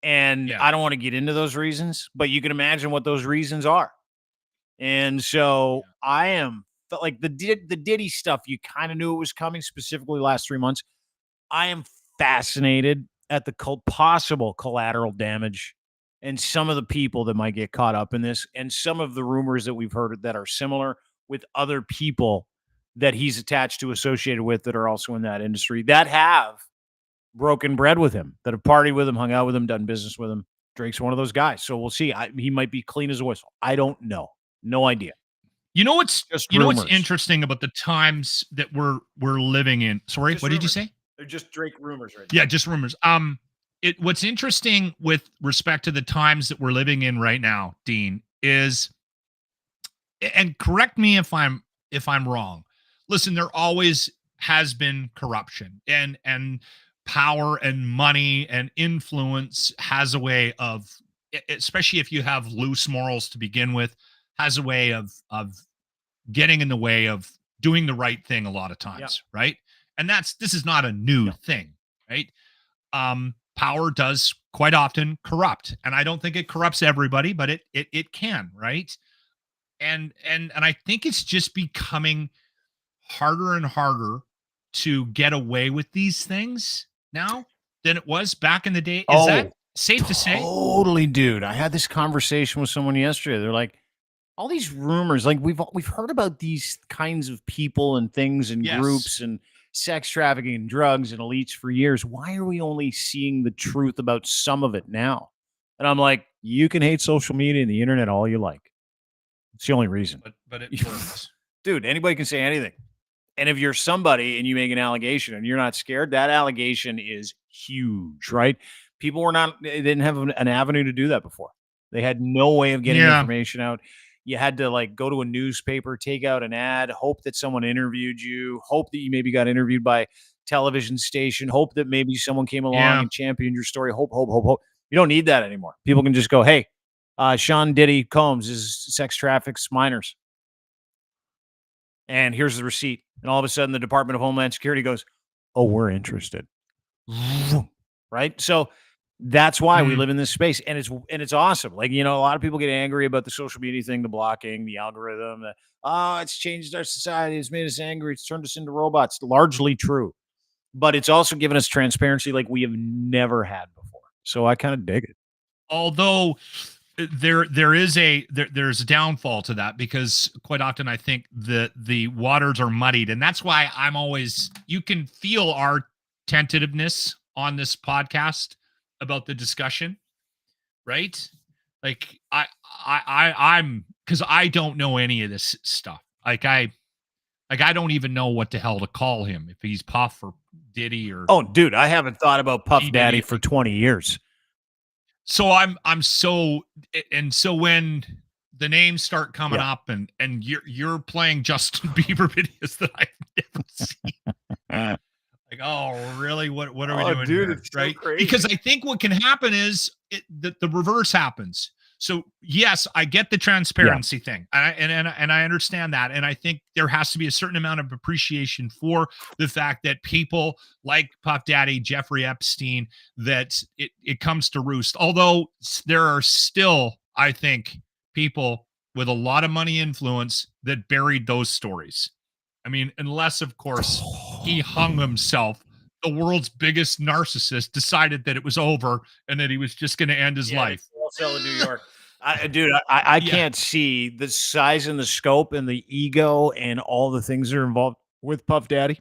And I don't want to get into those reasons, but you can imagine what those reasons are. And so I am like the Diddy stuff. You kind of knew it was coming, specifically last 3 months. I am fascinated at the possible collateral damage and some of the people that might get caught up in this, and some of the rumors that we've heard that are similar with other people that he's attached to, associated with, that are also in that industry, that have broken bread with him, that have partied with him, hung out with him, done business with him. Drake's one of those guys. So we'll see. He might be clean as a whistle. I don't know. No idea. You know what's rumors. interesting about the times that we're living in? Sorry, Just what rumors. did you say? They're just Drake rumors right Yeah, just rumors. What's interesting with respect to the times that we're living in right now, Dean, is, and correct me if I'm wrong. Listen, there always has been corruption, and power and money and influence has a way of, especially if you have loose morals to begin with, has a way of getting in the way of doing the right thing a lot of times, right? And this is not a new thing, right? Power does quite often corrupt, and I don't think it corrupts everybody, but it can, right? And I think it's just becoming harder and harder to get away with these things now than it was back in the day. Is that safe to say? Totally, dude. I had this conversation with someone yesterday. They're like, all these rumors, like we've heard about these kinds of people and things and groups and sex trafficking and drugs and elites for years. Why are we only seeing the truth about some of it now? And I'm like, you can hate social media and the internet all you like. It's the only reason. But it works. Dude, anybody can say anything. And if you're somebody and you make an allegation and you're not scared, that allegation is huge, right? People they didn't have an avenue to do that before. They had no way of getting information out. You had to like go to a newspaper, take out an ad, hope that someone interviewed you, hope that you maybe got interviewed by television station, hope that maybe someone came along and championed your story. Hope. You don't need that anymore. People can just go, hey, Sean Diddy Combs is sex traffics minors. And here's the receipt. And all of a sudden, the Department of Homeland Security goes, oh, we're interested. Right? So that's why we live in this space. And it's awesome. Like, a lot of people get angry about the social media thing, the blocking, the algorithm. It's changed our society. It's made us angry. It's turned us into robots. Largely true. But it's also given us transparency like we have never had before. So I kind of dig it. although there's a downfall to that, because quite often I think the waters are muddied, and that's why you can feel our tentativeness on this podcast about the discussion, right? Like I'm because I don't know any of this stuff. I don't even know what the hell to call him, if he's Puff or Diddy or. Oh, dude, I haven't thought about Puff Daddy for 20 years. So so when the names start coming up and you're playing Justin Bieber videos that I've never seen. Like, oh, really? What are we doing, dude, here? it's so right? crazy. Because I think what can happen is the reverse happens. So yes, I get the transparency thing, and I understand that, and I think there has to be a certain amount of appreciation for the fact that people like Puff Daddy, Jeffrey Epstein, that it comes to roost. Although there are still, I think, people with a lot of money influence that buried those stories. I mean, unless, of course, he hung himself, the world's biggest narcissist decided that it was over and that he was just going to end his life. In New York. I can't see the size and the scope and the ego and all the things that are involved with Puff Daddy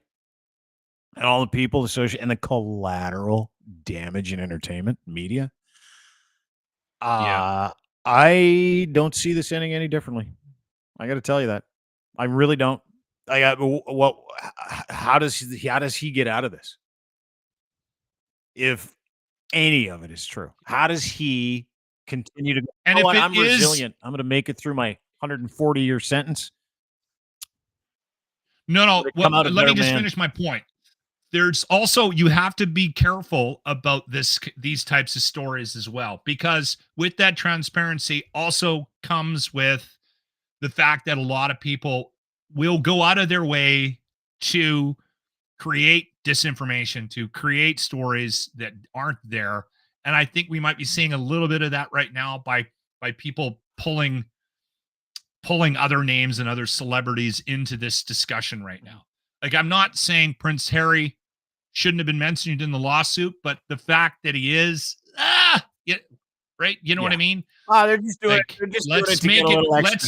and all the people associated and the collateral damage in entertainment media. I don't see this ending any differently. I got to tell you that. I really don't. How does he get out of this? If any of it is true, how does he continue to go? And if I'm resilient. I'm going to make it through my 140-year sentence. No. Well, let me just finish my point. There's also, you have to be careful about these types of stories as well, because with that transparency also comes with the fact that a lot of people will go out of their way to create disinformation, to create stories that aren't there. And I think we might be seeing a little bit of that right now by people pulling other names and other celebrities into this discussion right now. Like, I'm not saying Prince Harry shouldn't have been mentioned in the lawsuit, but the fact that he is, right? You know what I mean? They're just doing it. They're just let's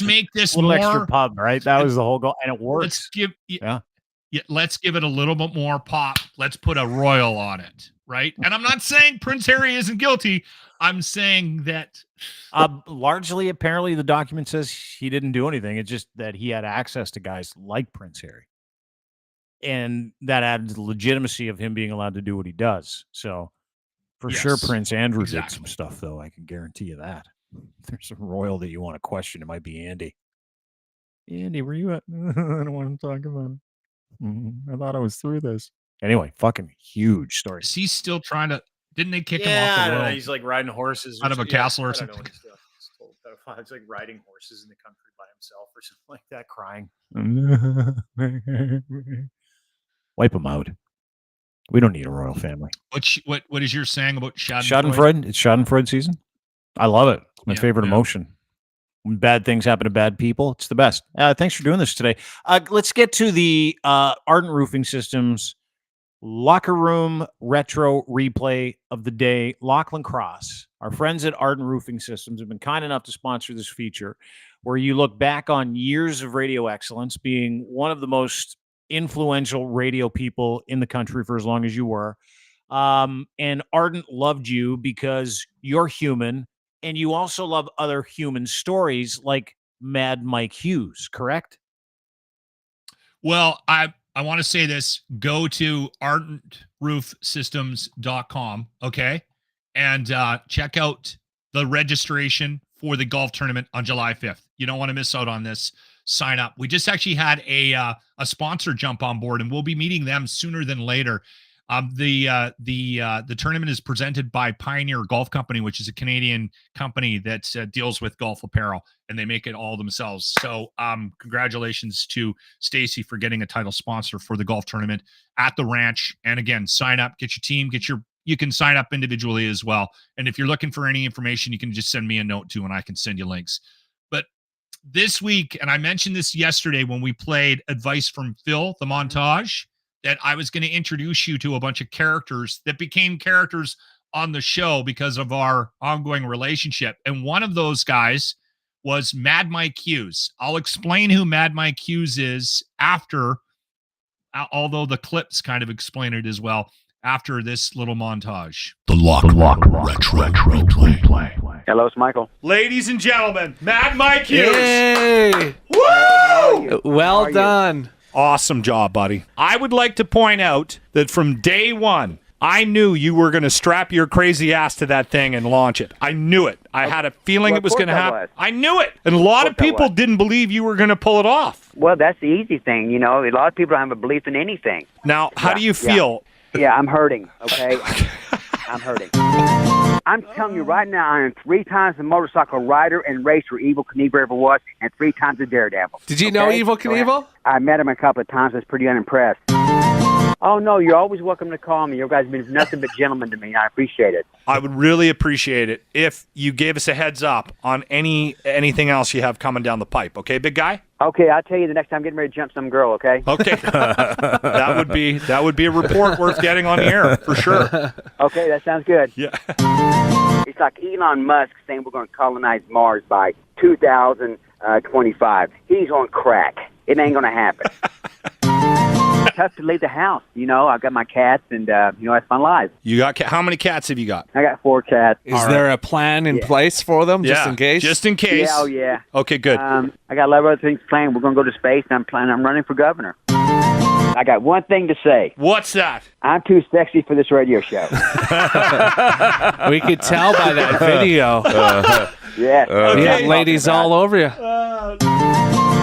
make this more extra pub, right? That was the whole goal, and it works. Let's give it a little bit more pop. Let's put a royal on it, right? And I'm not saying Prince Harry isn't guilty. I'm saying that largely, apparently, the document says he didn't do anything. It's just that he had access to guys like Prince Harry, and that adds the legitimacy of him being allowed to do what he does. So, for sure, Prince Andrew did some stuff, though. I can guarantee you that. If there's a royal that you want to question, it might be Andy. Andy, were you at? I don't want to talk about it. I thought I was through this. Anyway, fucking huge story. Is he still trying to? Didn't they kick him off the road? He's like riding horses out of a castle or something. It's like riding horses in the country by himself or something like that, crying. Wipe him out. We don't need a royal family. What is your saying about Schadenfreude? Schadenfreude. It's Schadenfreude season. I love it. It's my favorite emotion. When bad things happen to bad people, it's the best. Thanks for doing this today. Let's get to the Ardent Roofing Systems locker room retro replay of the day. Lachlan Cross, our friends at Ardent Roofing Systems, have been kind enough to sponsor this feature where you look back on years of radio excellence, being one of the most influential radio people in the country for as long as you were. And Ardent loved you because you're human, and you also love other human stories like Mad Mike Hughes, correct? Well, I want to say this. Go to ardentroofsystems.com, okay? And check out the registration for the golf tournament on July 5th. You don't want to miss out on this. Sign up. We just actually had a sponsor jump on board, and we'll be meeting them sooner than later. The tournament is presented by Pioneer Golf Company, which is a Canadian company that deals with golf apparel, and they make it all themselves. So congratulations to Stacy for getting a title sponsor for the golf tournament at the ranch. And again, sign up, get your team, you can sign up individually as well. And if you're looking for any information, you can just send me a note too, and I can send you links. But this week, and I mentioned this yesterday when we played Advice from Phil, the montage, that I was going to introduce you to a bunch of characters that became characters on the show because of our ongoing relationship. And one of those guys was Mad Mike Hughes. I'll explain who Mad Mike Hughes is after, although the clips kind of explain it as well, after this little montage. The Lock Retro Replay. Hello, it's Michael. Ladies and gentlemen, Mad Mike Hughes. Yay! Woo! Well done. Awesome job, buddy. I would like to point out that from day one, I knew you were going to strap your crazy ass to that thing and launch it. I knew it. I had a feeling it was going to happen. I knew it. And a lot of people didn't believe you were going to pull it off. Well, that's the easy thing. You know, a lot of people don't have a belief in anything. Now, how do you feel? Yeah, I'm hurting, okay? I'm hurting. I'm telling you right now, I am 3 times a motorcycle rider and racer Evel Knievel ever was, and 3 times a daredevil. Did you know Evel Knievel? I met him a couple of times. I was pretty unimpressed. Oh, no, you're always welcome to call me. You guys have been nothing but gentlemen to me, and I appreciate it. I would really appreciate it if you gave us a heads up on anything else you have coming down the pipe. Okay, big guy? Okay, I'll tell you the next time I'm getting ready to jump some girl, okay? Okay. that would be a report worth getting on the air, for sure. Okay, that sounds good. Yeah. It's like Elon Musk saying we're going to colonize Mars by 2025. He's on crack. It ain't going to happen. It's tough to leave the house. You know, I've got my cats, and, that's my life. You got how many cats have you got? I got 4 cats. Is there a plan in place for them, just in case? Just in case. Yeah, oh, yeah. Okay, good. I got a lot of other things planned. We're going to go to space, and I'm running for governor. I got one thing to say. What's that? I'm too sexy for this radio show. We could tell by that video. Yeah. You have ladies all over you.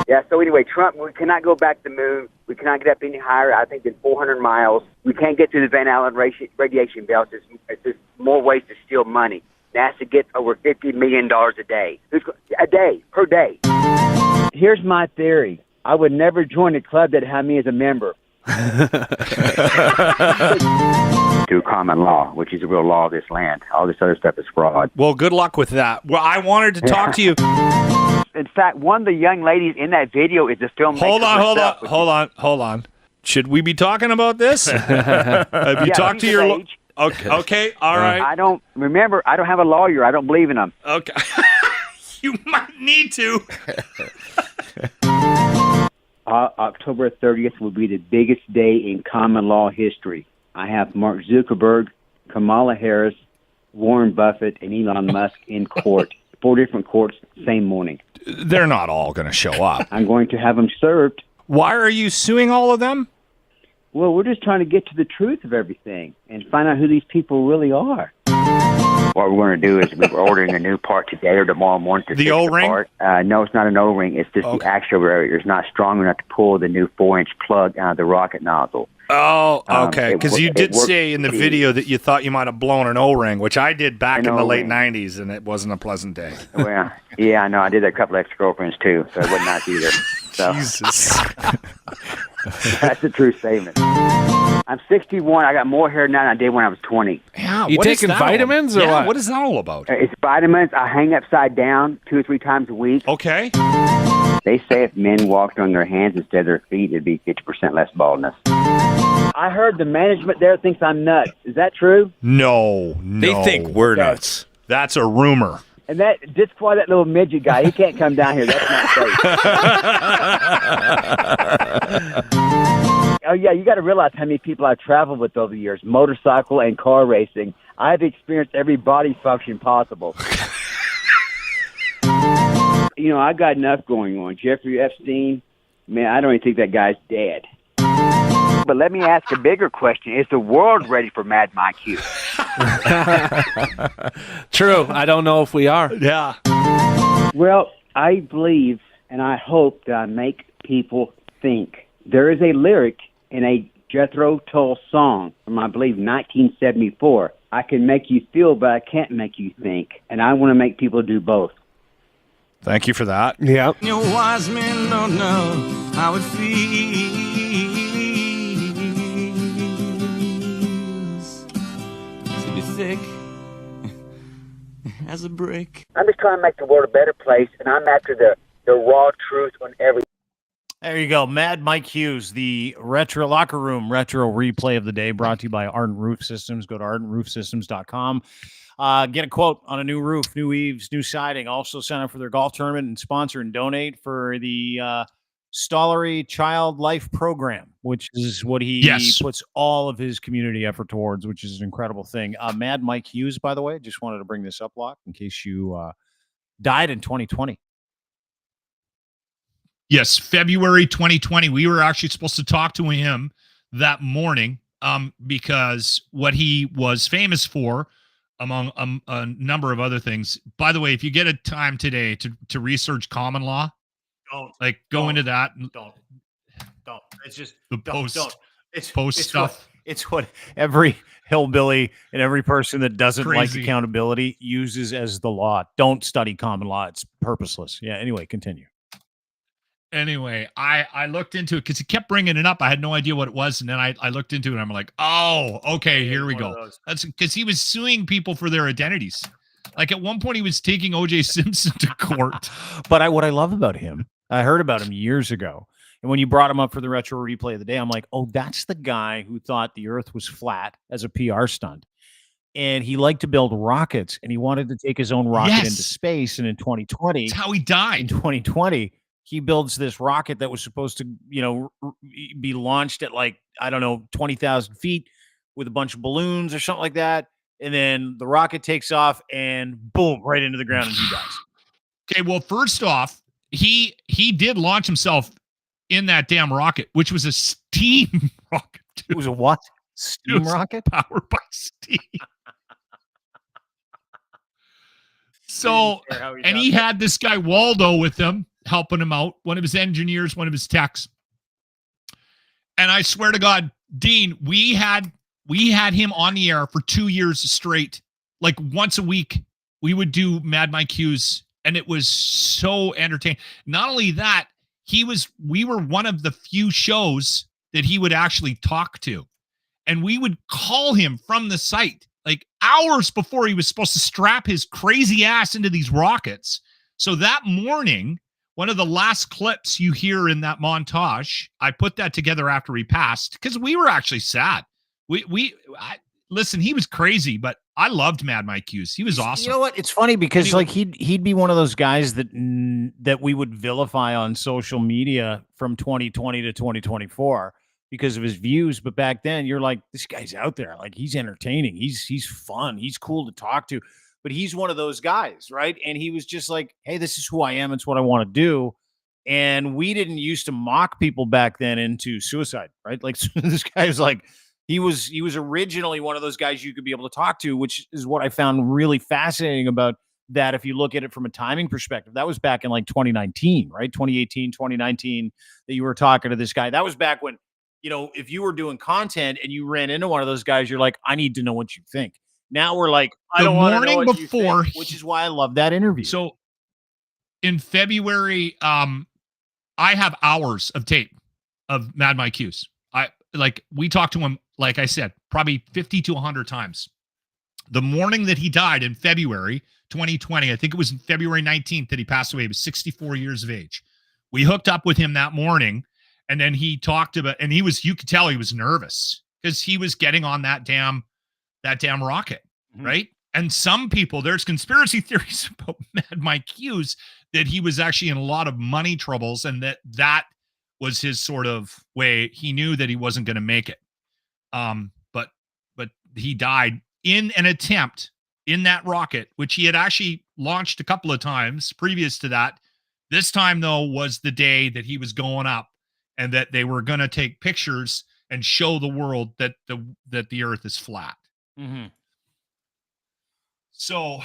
Yeah, so anyway, Trump, we cannot go back to the moon. We cannot get up any higher, I think, than 400 miles. We can't get to the Van Allen radiation belt. It's just more ways to steal money. NASA gets over $50 million a day. Per day. Here's my theory. I would never join a club that had me as a member. To common law, which is the real law of this land. All this other stuff is fraud. Well, good luck with that. Well, I wanted to talk to you. In fact, one of the young ladies in that video is a filmmaker. Hold on. Should we be talking about this? Have you talked to your Okay, all right. I don't have a lawyer. I don't believe in them. Okay. You might need to. October 30th will be the biggest day in common law history. I have Mark Zuckerberg, Kamala Harris, Warren Buffett, and Elon Musk in court. 4 different courts, same morning. They're not all going to show up. I'm going to have them served. Why are you suing all of them? Well, we're just trying to get to the truth of everything and find out who these people really are. What we're going to do is we're ordering a new part today or tomorrow morning to fix the O-ring? part. No, it's not an O-ring. It's just the actuator is not strong enough to pull the new 4-inch plug out of the rocket nozzle. Oh, okay. Because you did say in the video that you thought you might have blown an O-ring, which I did back in the late 90s, and it wasn't a pleasant day. Well, yeah, I know. I did that a couple of ex-girlfriends, too, so it wasn't nice either. So. Jesus. That's a true statement. I'm 61. I got more hair now than I did when I was 20. Yeah, you taking vitamins or what? What is that all about? It's vitamins. I hang upside down 2 or 3 times a week. Okay. They say if men walked on their hands instead of their feet, it'd be 50% less baldness. I heard the management there thinks I'm nuts. Is that true? No. They think we're nuts. That's a rumor. And that disqualify that little midget guy. He can't come down here. That's not safe. Oh, yeah, you got to realize how many people I've traveled with over the years, motorcycle and car racing. I've experienced every body function possible. I got enough going on. Jeffrey Epstein, man, I don't even think that guy's dead. But let me ask a bigger question. Is the world ready for Mad Mike Hughes? True. I don't know if we are. Yeah. Well, I believe and I hope that I make people think. There is a lyric in a Jethro Tull song from, I believe, 1974. I can make you feel, but I can't make you think. And I want to make people do both. Thank you for that. Yeah. Your wise men don't know how it feels to be thick as a brick. I'm just trying to make the world a better place, and I'm after the raw truth on everything. There you go. Mad Mike Hughes, the retro locker room retro replay of the day, brought to you by Ardent Roof Systems. Go to ardentroofsystems.com. Get a quote on a new roof, new eaves, new siding. Also sign up for their golf tournament and sponsor and donate for the Stollery Child Life Program, which is what he puts all of his community effort towards, which is an incredible thing. Mad Mike Hughes, by the way, just wanted to bring this up, Locke, in case you died in 2020. Yes, February 2020. We were actually supposed to talk to him that morning because what he was famous for, among a number of other things. By the way, if you get a time today to research common law, go into that. Don't. It's just the don't. It's stuff. It's what every hillbilly and every person that doesn't Crazy. like accountability uses as the law. Don't study common law. It's purposeless. Yeah. Anyway, continue. Anyway, I looked into it because he kept bringing it up. I had no idea what it was. And then I looked into it and I'm like, oh, okay, here we go. That's because he was suing people for their identities. Like at one point he was taking OJ Simpson to court. But what I love about him, I heard about him years ago. And when you brought him up for the retro replay of the day, I'm like, oh, that's the guy who thought the earth was flat as a PR stunt. And he liked to build rockets and he wanted to take his own rocket into space. And in 2020, that's how he died. In 2020, he builds this rocket that was supposed to, be launched at 20,000 feet with a bunch of balloons or something like that. And then the rocket takes off and boom, right into the ground and he dies. Okay, well, first off, he did launch himself in that damn rocket, which was a steam rocket. Dude. It was a what? Steam rocket? Powered by steam. So, and he had this guy Waldo with him, helping him out, one of his engineers, one of his techs. And I swear to God, Dean, we had him on the air for 2 years straight. Like once a week, we would do Mad Mike Hughes, and it was so entertaining. Not only that, we were one of the few shows that he would actually talk to. And we would call him from the site like hours before he was supposed to strap his crazy ass into these rockets. So that morning, one of the last clips you hear in that montage, I put that together after he passed because we were actually sad. Listen, he was crazy, but I loved Mad Mike Hughes. He was awesome. You know what? It's funny because he'd be one of those guys that we would vilify on social media from 2020 to 2024 because of his views. But back then, you're like, this guy's out there. Like he's entertaining. He's fun. He's cool to talk to. But he's one of those guys, right? And he was just like, hey, this is who I am. It's what I want to do. And we didn't used to mock people back then into suicide, right? Like this guy's like, he was originally one of those guys you could be able to talk to, which is what I found really fascinating about that. If you look at it from a timing perspective, that was back in like 2019, right? 2018, 2019 that you were talking to this guy. That was back when, if you were doing content and you ran into one of those guys, you're like, I need to know what you think. Now we're like, I don't want to know what you think, which is why I love that interview. So in February, I have hours of tape of Mad Mike Hughes. We talked to him, like I said, probably 50 to 100 times. The morning that he died in February 2020, I think it was February 19th that he passed away. He was 64 years of age. We hooked up with him that morning, and then he talked about, and you could tell he was nervous because he was getting on that damn rocket, right? And some people, there's conspiracy theories about Mad Mike Hughes that he was actually in a lot of money troubles, and that was his sort of way. He knew that he wasn't going to make it. But he died in an attempt in that rocket, which he had actually launched a couple of times previous to that. This time, though, was the day that he was going up and that they were going to take pictures and show the world that the earth is flat. Mm-hmm. So,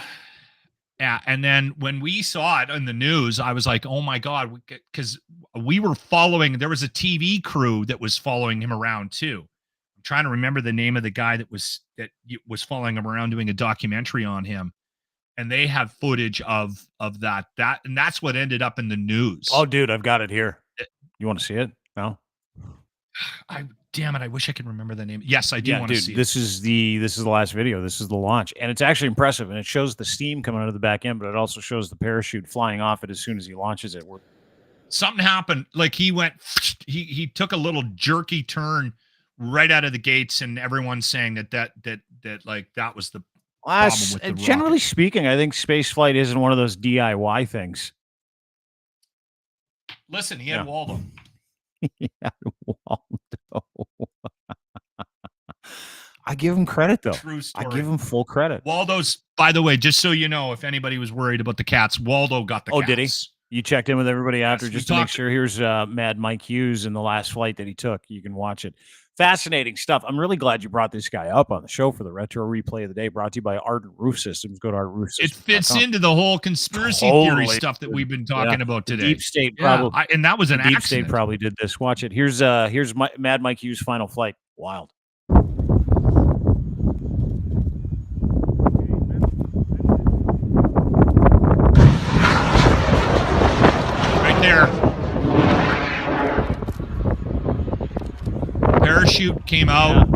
yeah. And then when we saw it in the news, I was like, oh my God, because we were following, there was a TV crew that was following him around too. I'm trying to remember the name of the guy that was following him around doing a documentary on him. And they have footage of that, and that's what ended up in the news. Oh, dude, I've got it here. You want to see it? No? Damn it, I wish I could remember the name. Yes, I do want to see this it. This is the last video. This is the launch. And it's actually impressive. And it shows the steam coming out of the back end, but it also shows the parachute flying off it as soon as he launches it. something happened. Like he he took a little jerky turn right out of the gates, and everyone's saying that like that was the problem with the generally rocket. speaking, I think space flight isn't one of those DIY things. Listen, he had Waldo. He had Waldo. I give him credit, though. True story. I give him full credit. Waldo's, by the way, just so you know, if anybody was worried about the cats, Waldo got the cats. Oh, did he? You checked in with everybody after just to make sure. Here's Mad Mike Hughes in the last flight that he took. You can watch it. Fascinating stuff. I'm really glad you brought this guy up on the show for the retro replay of the day, brought to you by Ardent Roof Systems. Go to Ardent Roof Systems. It fits into the whole conspiracy theory stuff that we've been talking about today. The Deep State probably, and that was an Deep accident. State probably did this. Watch it. Here's Mad Mike Hughes' final flight. Wild. Right there. Parachute came out,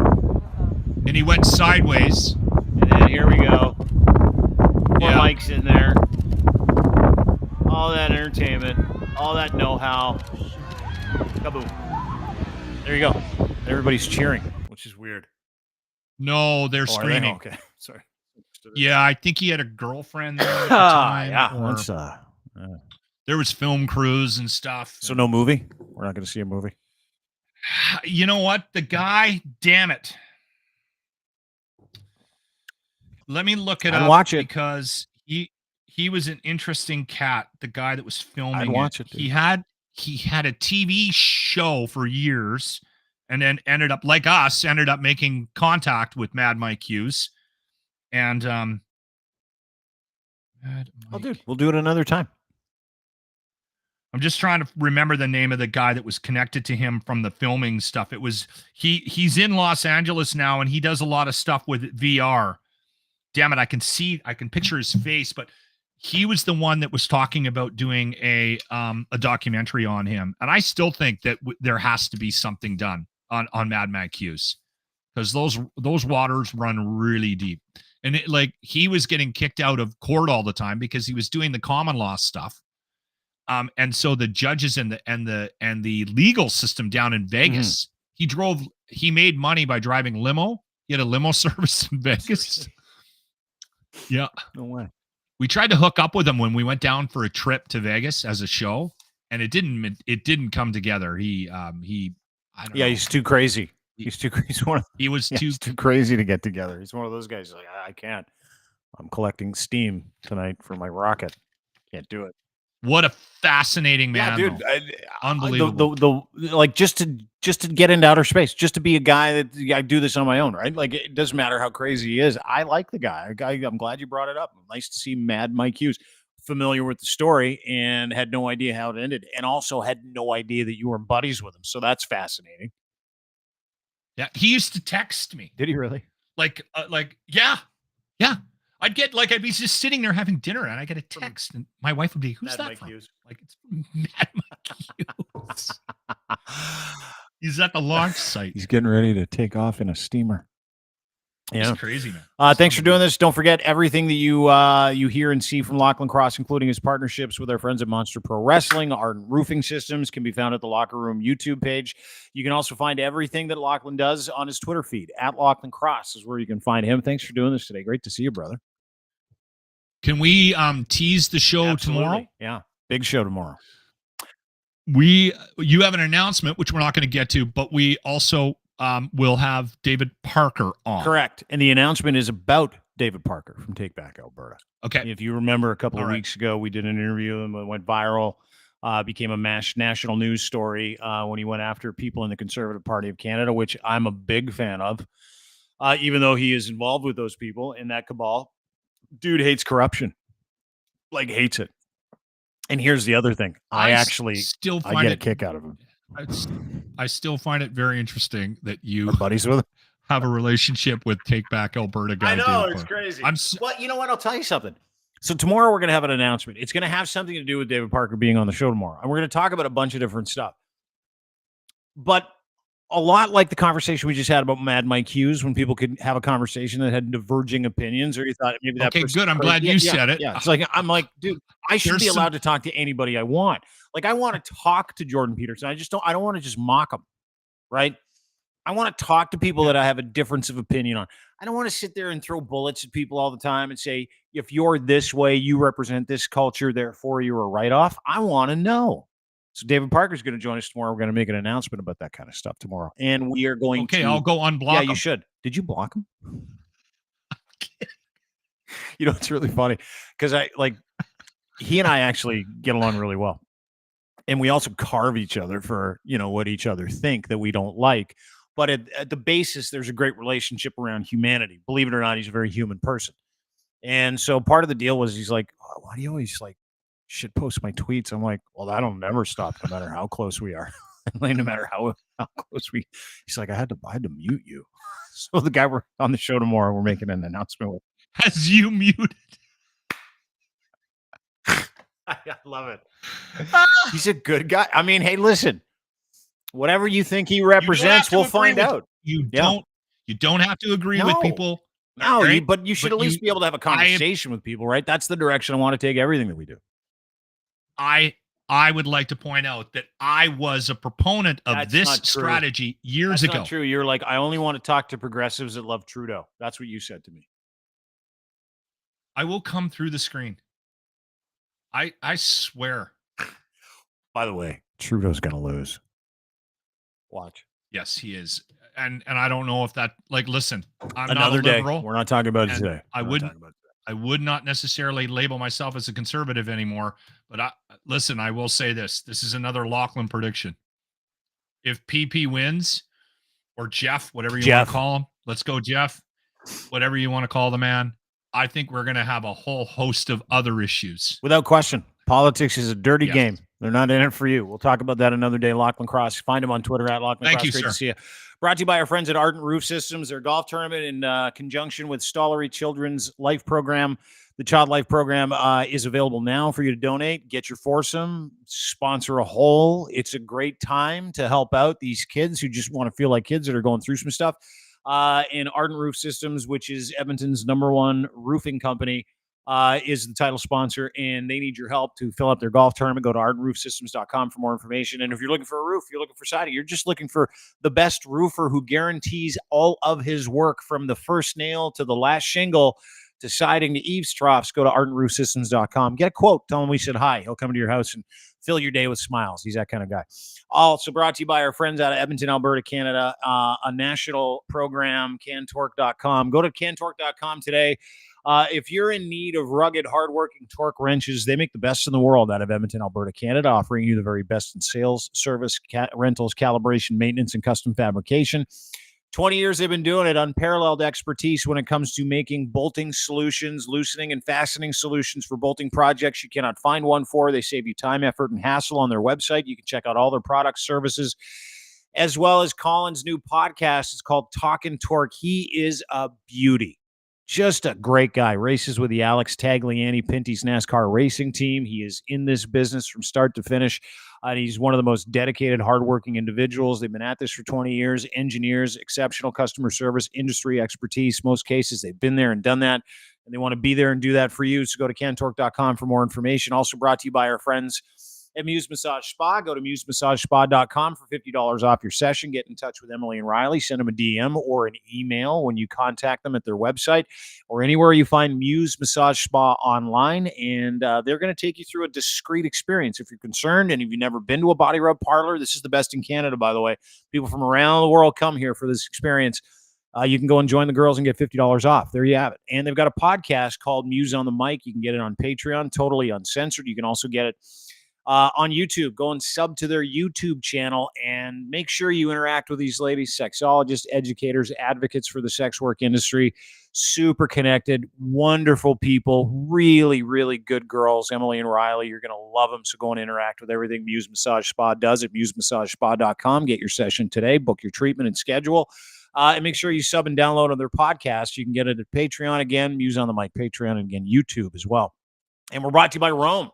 and he went sideways. And then here we go. More mics in there. All that entertainment, all that know-how. Kaboom. There you go. Everybody's cheering, which is weird. No, they're screaming. Okay, sorry. Yeah, I think he had a girlfriend there at the time. There was film crews and stuff. So no movie? We're not going to see a movie? You know what? The guy, damn it. Let me look it up. Watch it. Because he was an interesting cat, the guy that was filming I'd watch it. He had a TV show for years and then ended up making contact with Mad Mike Hughes. And dude, we'll do it another time. I'm just trying to remember the name of the guy that was connected to him from the filming stuff. It was he's in Los Angeles now, and he does a lot of stuff with VR. Damn it, I can picture his face, but he was the one that was talking about doing a documentary on him. And I still think that there has to be something done on Mad Mike Hughes, because those waters run really deep. And he was getting kicked out of court all the time because he was doing the common law stuff. And so the judges and the legal system down in Vegas, he made money by driving limo. He had a limo service in Vegas. Yeah. No way. We tried to hook up with him when we went down for a trip to Vegas as a show, and it didn't come together. I don't know. He's too crazy. He's too crazy. He's too crazy to get together. He's one of those guys like, I can't. I'm collecting steam tonight for my rocket. Can't do it. What a fascinating man. Yeah, dude. Unbelievable. Just to get into outer space, just to be a guy that I do this on my own, right? Like, it doesn't matter how crazy he is. I like the guy. I'm glad you brought it up. Nice to see Mad Mike Hughes, familiar with the story and had no idea how it ended, and also had no idea that you were buddies with him. So that's fascinating. Yeah, he used to text me. Did he really? Yeah. I'd be just sitting there having dinner, and I get a text, and my wife would be, "Who's that from?" Like, it's Mad Mike Hughes. He's at the launch site. He's getting ready to take off in a steamer. Yeah, it's crazy, man. Thanks for doing this. Don't forget everything that you hear and see from Lachlan Cross, including his partnerships with our friends at Monster Pro Wrestling. Ardent Roofing Systems can be found at the Locker Room YouTube page. You can also find everything that Lachlan does on his Twitter feed. At Lachlan Cross is where you can find him. Thanks for doing this today. Great to see you, brother. Can we tease the show tomorrow? Yeah, big show tomorrow. You have an announcement, which we're not going to get to, but we also will have David Parker on. Correct. And the announcement is about David Parker from Take Back Alberta. Okay. If you remember a couple of weeks ago, we did an interview and it went viral, became a national news story when he went after people in the Conservative Party of Canada, which I'm a big fan of, even though he is involved with those people in that cabal. Dude hates corruption, hates it. And here's the other thing. I get a kick out of him. I still find it very interesting that you are buddies with him. Have a relationship with Take Back Alberta guy. I know, it's crazy. Well, you know what? I'll tell you something. So tomorrow we're going to have an announcement. It's going to have something to do with David Parker being on the show tomorrow. And we're going to talk about a bunch of different stuff. But a lot like the conversation we just had about Mad Mike Hughes, when people could have a conversation that had diverging opinions, or you thought maybe that. Okay, good. I'm glad you said it. Yeah, it's like I'm like, dude, I should be allowed to talk to anybody I want. Like, I want to talk to Jordan Peterson. I don't want to just mock him, right? I want to talk to people that I have a difference of opinion on. I don't want to sit there and throw bullets at people all the time and say, if you're this way, you represent this culture, therefore you're a write-off. I want to know. So David Parker's going to join us tomorrow. We're going to make an announcement about that kind of stuff tomorrow. And we are going to... Okay, I'll go unblock him. Yeah, you should. Did you block him? You know, it's really funny because he and I actually get along really well. And we also carve each other for, what each other think that we don't like. But at the basis, there's a great relationship around humanity. Believe it or not, he's a very human person. And so part of the deal was he's like, oh, why do you always shit post my tweets? I'm like, well, that'll never stop no matter how close we are. Like, no matter how close he's like, I had to mute you. So the guy we're on the show tomorrow, we're making an announcement with. Has you muted? I love it. He's a good guy. I mean, hey, listen, whatever you think he represents, we'll find out. You don't have to agree with people. No, but you should at least be able to have a conversation with people, right? That's the direction I want to take everything that we do. I would like to point out that I was a proponent of this strategy years ago. That's not true. You're like, I only want to talk to progressives that love Trudeau. That's what you said to me. I will come through the screen. I swear. By the way, Trudeau's going to lose. Watch. Yes, he is. And I don't know if that, listen, I'm another not a liberal. Day. We're not talking about it today. I would not necessarily label myself as a conservative anymore, but I will say this. This is another Lachlan prediction. If PP wins, or Jeff, whatever you want to call him, let's go Jeff, whatever you want to call the man, I think we're going to have a whole host of other issues. Without question. Politics is a dirty game. They're not in it for you. We'll talk about that another day. Lachlan Cross. Find him on Twitter at Lachlan Thank Cross. you, Great sir. to see you. Brought to you by our friends at Ardent Roof Systems. Their golf tournament in conjunction with Stollery Children's Life Program. The Child Life Program is available now for you to donate. Get your foursome. Sponsor a hole. It's a great time to help out these kids who just want to feel like kids that are going through some stuff. And Ardent Roof Systems, which is Edmonton's #1 roofing company, is the title sponsor, and they need your help to fill up their golf tournament. Go to ardentroofsystems.com for more information. And if you're looking for a roof, you're looking for siding, you're just looking for the best roofer who guarantees all of his work from the first nail to the last shingle to siding to eaves troughs, go to ardentroofsystems.com. Get a quote. Tell him we said hi. He'll come to your house and fill your day with smiles. He's that kind of guy. Also brought to you by our friends out of Edmonton, Alberta, Canada, a national program, cantorque.com. Go to cantorque.com today. If you're in need of rugged, hardworking torque wrenches, they make the best in the world out of Edmonton, Alberta, Canada, offering you the very best in sales, service, rentals, calibration, maintenance, and custom fabrication. 20 years they've been doing it. Unparalleled expertise when it comes to making bolting solutions, loosening and fastening solutions for bolting projects you cannot find one for. They save you time, effort, and hassle on their website. You can check out all their products, services, as well as Colin's new podcast. It's called Talkin' Torque. He is a beauty. Just a great guy. Races with the Alex Tagliani Pinty's NASCAR racing team. He is in this business from start to finish. He's one of the most dedicated, hardworking individuals. They've been at this for 20 years. Engineers, exceptional customer service, industry expertise. Most cases, they've been there and done that, and they want to be there and do that for you. So go to cantorque.com for more information. Also brought to you by our friends at Muse Massage Spa. Go to musemassagespA.com for $50 off your session. Get in touch with Emily and Riley. Send them a DM or an email when you contact them at their website or anywhere you find Muse Massage Spa online. And they're going to take you through a discreet experience. If you're concerned and if you've never been to a body rub parlor, this is the best in Canada, by the way. People from around the world come here for this experience. You can go and join the girls and get $50 off. There you have it. And they've got a podcast called Muse on the Mic. You can get it on Patreon, totally uncensored. You can also get it on YouTube. Go and sub to their YouTube channel and make sure you interact with these ladies, sexologists, educators, advocates for the sex work industry. Super connected, wonderful people, really, really good girls. Emily and Riley, you're going to love them. So go and interact with everything Muse Massage Spa does at musemassagespA.com. Get your session today, book your treatment and schedule. And make sure you sub and download on their podcast. You can get it at Patreon again, Muse on the Mic, Patreon, and again, YouTube as well. And we're brought to you by Rome.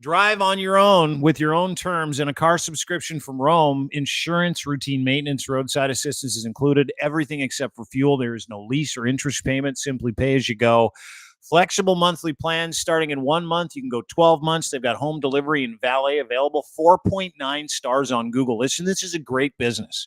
Drive on your own with your own terms and a car subscription from Rome. Insurance, routine maintenance, roadside assistance is included. Everything except for fuel. There is no lease or interest payment. Simply pay as you go. Flexible monthly plans starting in 1 month. You can go 12 months. They've got home delivery and valet available. 4.9 stars on Google. Listen, this is a great business.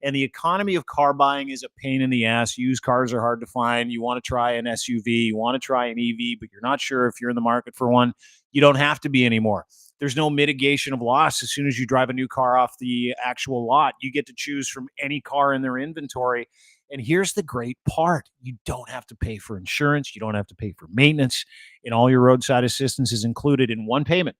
And the economy of car buying is a pain in the ass. Used cars are hard to find. You want to try an SUV, you want to try an EV, but you're not sure if you're in the market for one. You don't have to be anymore. There's no mitigation of loss. As soon as you drive a new car off the actual lot, you get to choose from any car in their inventory. And here's the great part. You don't have to pay for insurance. You don't have to pay for maintenance. And all your roadside assistance is included in one payment.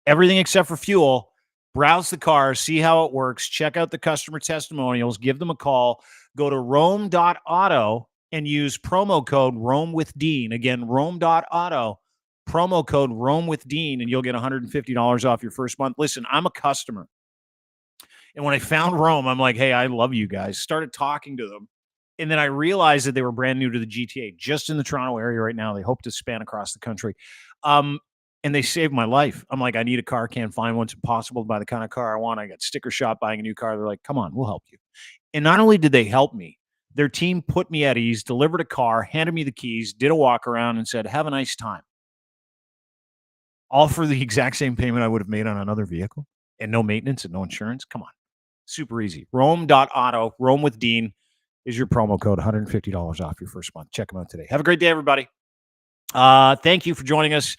Everything except for fuel. Browse the car, see how it works, check out the customer testimonials, give them a call, go to Rome.auto and use promo code Rome with Dean. Again, Rome.auto, promo code Rome with Dean, and you'll get $150 off your first month. Listen, I'm a customer. And when I found Rome, I'm like, hey, I love you guys. Started talking to them. And then I realized that they were brand new to the GTA, just in the Toronto area right now. They hope to span across the country. And they saved my life. I'm like, I need a car, can't find one. It's impossible to buy the kind of car I want. I got sticker shock buying a new car. They're like, come on, we'll help you. And not only did they help me, their team put me at ease, delivered a car, handed me the keys, did a walk around and said, have a nice time. All for the exact same payment I would have made on another vehicle and no maintenance and no insurance. Come on. Super easy. Rome.auto, Rome with Dean is your promo code, $150 off your first month. Check them out today. Have a great day, everybody. Thank you for joining us.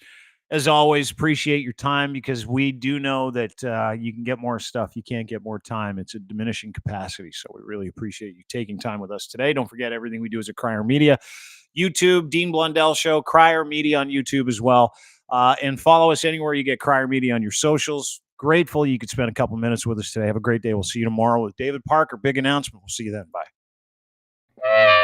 As always, appreciate your time because we do know that you can get more stuff. You can't get more time. It's a diminishing capacity. So we really appreciate you taking time with us today. Don't forget everything we do is at Crier Media. YouTube, Dean Blundell Show, Crier Media on YouTube as well. And follow us anywhere you get Crier Media on your socials. Grateful you could spend a couple minutes with us today. Have a great day. We'll see you tomorrow with David Parker. Big announcement. We'll see you then. Bye.